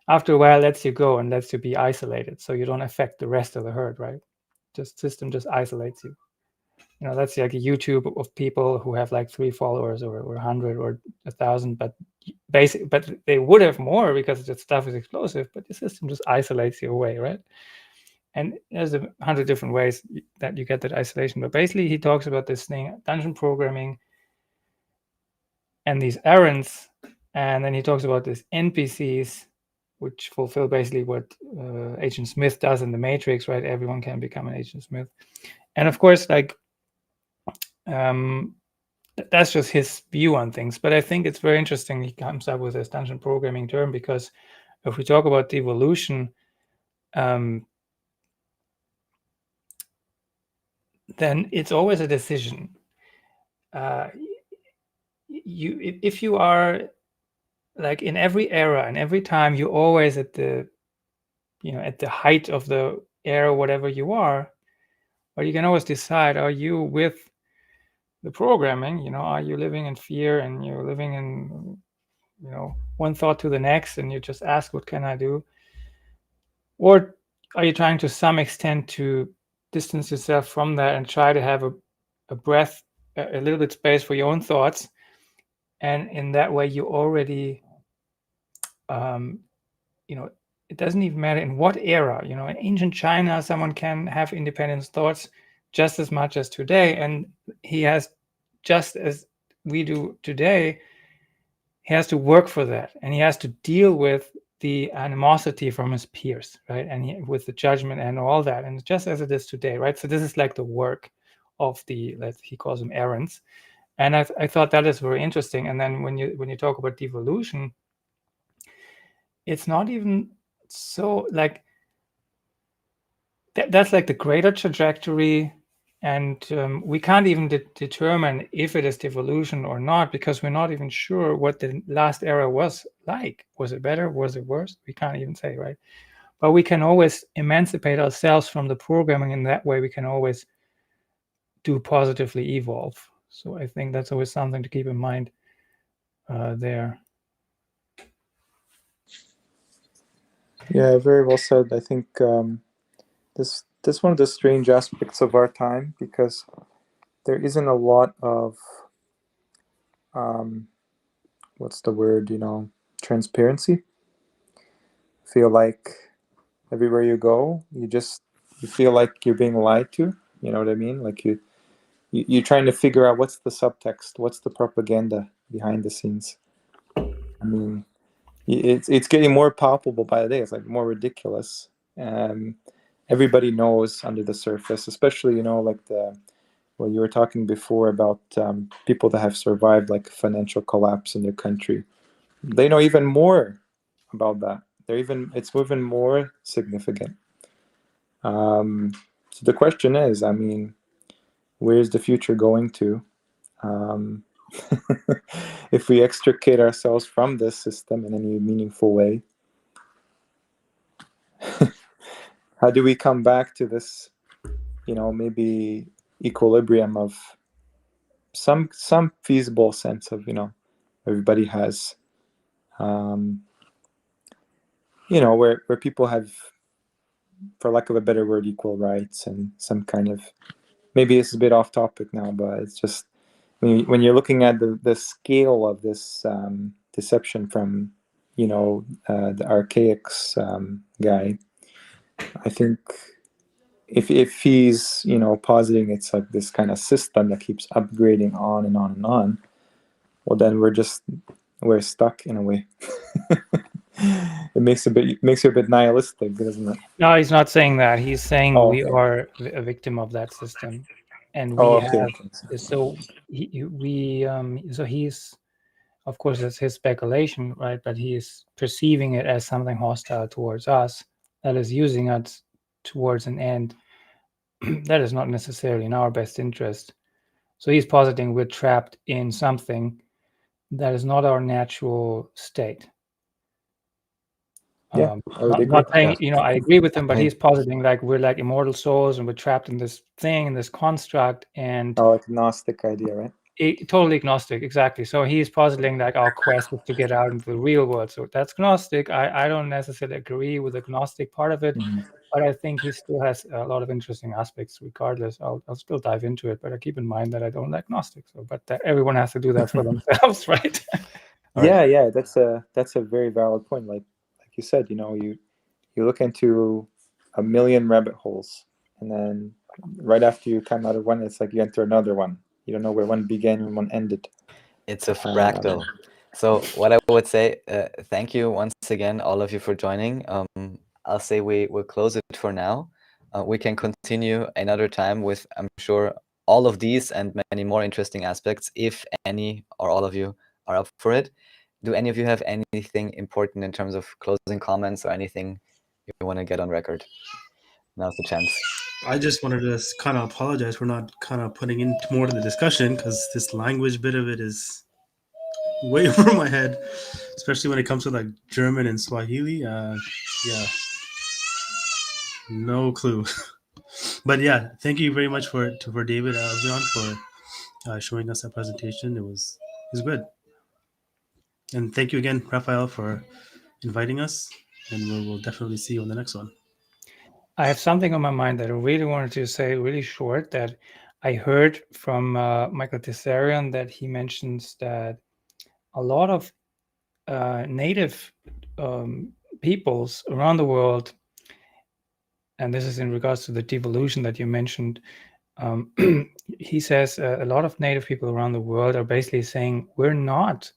B: After a while, lets you go and lets you be isolated, so you don't affect the rest of the herd, right? System just isolates you. You know, that's like a YouTube of people who have like 3 followers or 100 or 1,000, but they would have more because the stuff is explosive, but the system just isolates you away, right? And there's 100 different ways that you get that isolation. But basically, he talks about this thing, dungeon programming, and these errands. And then he talks about these NPCs, which fulfill basically what Agent Smith does in the Matrix, right? Everyone can become an Agent Smith. And of course, like, that's just his view on things. But I think it's very interesting he comes up with this dungeon programming term, because if we talk about devolution, then it's always a decision. If you are like in every era and every time, you're always at the height of the era, whatever you are, but you can always decide, are you with the programming? You know, are you living in fear and you're living in, you know, one thought to the next, and you just ask, what can I do? Or are you trying to some extent to distance yourself from that and try to have a breath, a little bit space for your own thoughts? And in that way, you already, you know, it doesn't even matter in what era. You know, in ancient China, someone can have independent thoughts just as much as today. And he has, just as we do today, he has to work for that. And he has to deal with the animosity from his peers, right? And with the judgment and all that. And just as it is today, right? So this is like the work of he calls them errands. And I thought that is very interesting. And then when you talk about devolution, it's not even so like that's like the greater trajectory, and we can't even determine if it is devolution or not, because we're not even sure what the last era was like. Was it better? Was it worse? We can't even say, right? But we can always emancipate ourselves from the programming. In that way, we can always do positively evolve. So I think that's always something to keep in mind there.
D: Yeah, very well said. I think this one of the strange aspects of our time, because there isn't a lot of what's the word, transparency. I feel like everywhere you go, you feel like you're being lied to. You know what I mean? Like you're trying to figure out what's the subtext, what's the propaganda behind the scenes. I mean, it's getting more palpable by the day. It's like more ridiculous. Everybody knows under the surface, especially like well, you were talking before about people that have survived like financial collapse in their country. They know even more about that. It's even more significant. So the question is, I mean, where's the future going to? If we extricate ourselves from this system in any meaningful way, how do we come back to this, maybe equilibrium of some feasible sense of, everybody has, where people have, for lack of a better word, equal rights and some kind of, maybe it's a bit off topic now, but it's just, when you're looking at the scale of this deception from, the archaics guy, I think if he's, positing it's like this kind of system that keeps upgrading on and on and on, well, then we're stuck in a way. It makes you a bit nihilistic, doesn't it?
B: No, he's not saying that. He's saying we
D: okay.
B: are a victim of that system, and we
D: okay.
B: have. So so he's, of course, that's his speculation, right? But he is perceiving it as something hostile towards us, that is using us towards an end that is not necessarily in our best interest. So he's positing we're trapped in something that is not our natural state.
D: Yeah, I would agree.
B: Not saying, I agree with him, but he's positing like we're like immortal souls and we're trapped in this thing, in this construct, and
D: like Gnostic idea, right?
B: Totally agnostic, exactly. So he's positing like our quest is to get out into the real world. So that's Gnostic. I don't necessarily agree with the Gnostic part of it, but I think he still has a lot of interesting aspects. Regardless, I'll still dive into it, but I keep in mind that I don't like Gnostic. So, but everyone has to do that for themselves, right?
D: Yeah, that's a very valid point. Like you said, you look into a million rabbit holes, and then right after you come out of one, it's like you enter another one. You don't know where one began and one ended.
A: It's a fractal. So what I would say, thank you once again, all of you, for joining. I'll say we'll close it for now. We can continue another time with, I'm sure, all of these and many more interesting aspects, if any or all of you are up for it. Do any of you have anything important in terms of closing comments or anything you want to get on record? Now's the chance.
C: I just wanted to kind of apologize for not kind of putting in more to the discussion, because this language bit of it is way over my head, especially when it comes to like German and Swahili. Yeah, no clue. But yeah, thank you very much for David Alvion for showing us that presentation. It was good. And thank you again, Raphael, for inviting us. And we'll definitely see you on the next one.
B: I have something on my mind that I really wanted to say really short, that I heard from Michael Deciphering, that he mentions that a lot of native peoples around the world, and this is in regards to the devolution that you mentioned, he says a lot of native people around the world are basically saying we're not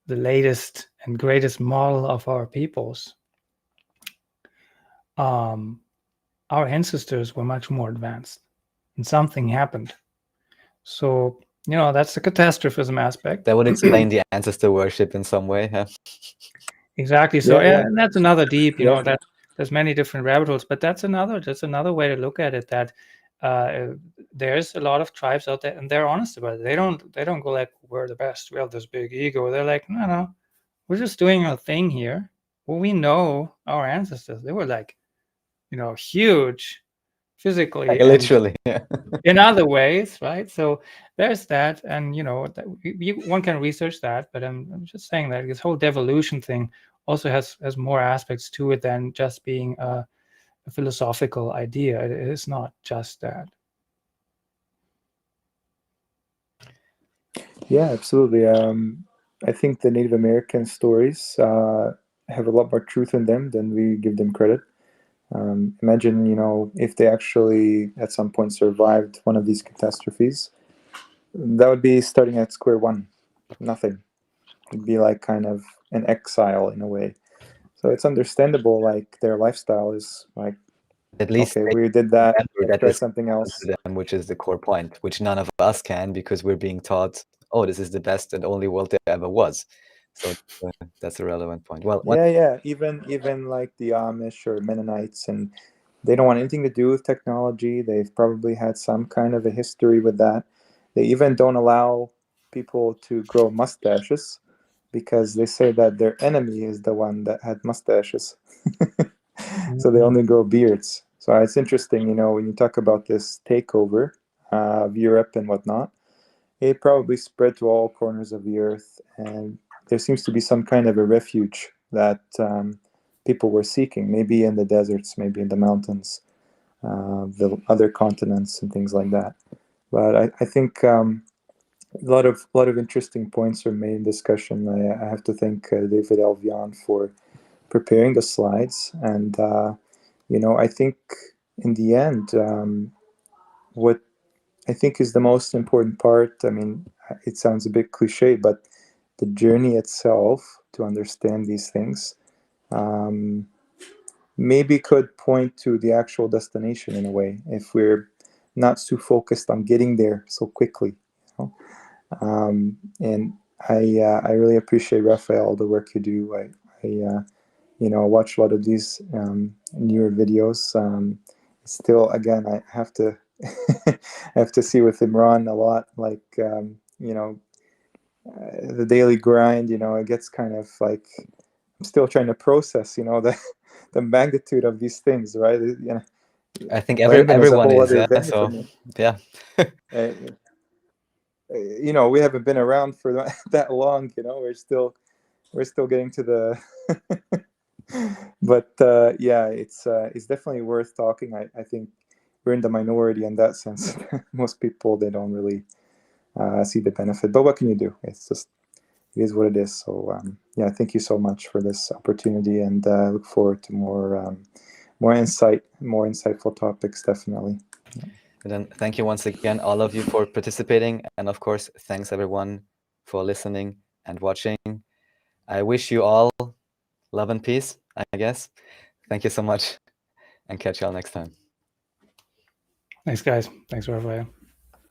B: the latest and greatest model of our peoples. Our ancestors were much more advanced, and something happened. So, that's the catastrophism aspect.
A: That would explain the ancestor worship in some way. Huh?
B: Exactly. So
D: Yeah.
B: and that's another deep, you
D: Yeah.
B: know, that there's many different rabbit holes, but that's another way to look at it, that there's a lot of tribes out there and they're honest about it. They don't go like, we're the best, we have this big ego. They're like, no, we're just doing our thing here. Well, we know our ancestors, they were like, you know, huge physically and
A: literally, yeah.
B: in other ways, right? So there's that, and you know, one can research that, but I'm just saying that this whole devolution thing also has more aspects to it than just being a philosophical idea. It is not just that.
D: Yeah, absolutely. I think the Native American stories have a lot more truth in them than we give them credit. Imagine, you know, if they actually at some point survived one of these catastrophes, that would be starting at square one, nothing. It'd be like kind of an exile in a way. So it's understandable, like their lifestyle is like,
A: At least
D: okay, we did that,
A: remember
D: let's
A: that
D: try
A: is
D: something else.
A: to them, which is the core point, which none of us can, because we're being taught, oh, this is the best and only world there ever was. So that's a relevant point. Well,
D: Yeah. Even like the Amish or Mennonites, and they don't want anything to do with technology. They've probably had some kind of a history with that. They even don't allow people to grow mustaches because they say that their enemy is the one that had mustaches. So they only grow beards. So it's interesting, you know, when you talk about this takeover of Europe and whatnot, it probably spread to all corners of the earth, and there seems to be some kind of a refuge that people were seeking, maybe in the deserts, maybe in the mountains, the other continents, and things like that. But I think a lot of interesting points are made in discussion. I have to thank David Alvian for preparing the slides, and you know, I think in the end, what I think is the most important part. I mean, it sounds a bit cliche, but the journey itself to understand these things maybe could point to the actual destination in a way if we're not too focused on getting there so quickly. You know? And I really appreciate, Raphael, the work you do. I you know, watch a lot of these newer videos. Still, again, I have to I have to see with Imran a lot, like you know, the daily grind. You know, it gets kind of like I'm still trying to process, you know, the magnitude of these things, right? You know,
A: I think
D: Langdon is a
A: everyone
D: whole
A: is,
D: other
A: yeah.
D: venue for
A: So
D: me.
A: yeah.
D: You know, we haven't been around for that long. You know, we're still getting to the. But yeah, it's definitely worth talking. I think we're in the minority in that sense. Most people, they don't really see the benefit. But what can you do? It's just, it is what it is. So yeah, thank you so much for this opportunity, and I look forward to more insightful topics, definitely.
A: And then thank you once again, all of you, for participating, and of course, thanks everyone for listening and watching. I wish you all love and peace, I guess. Thank you so much, and catch y'all next time.
B: Thanks, guys. Thanks, Raphael.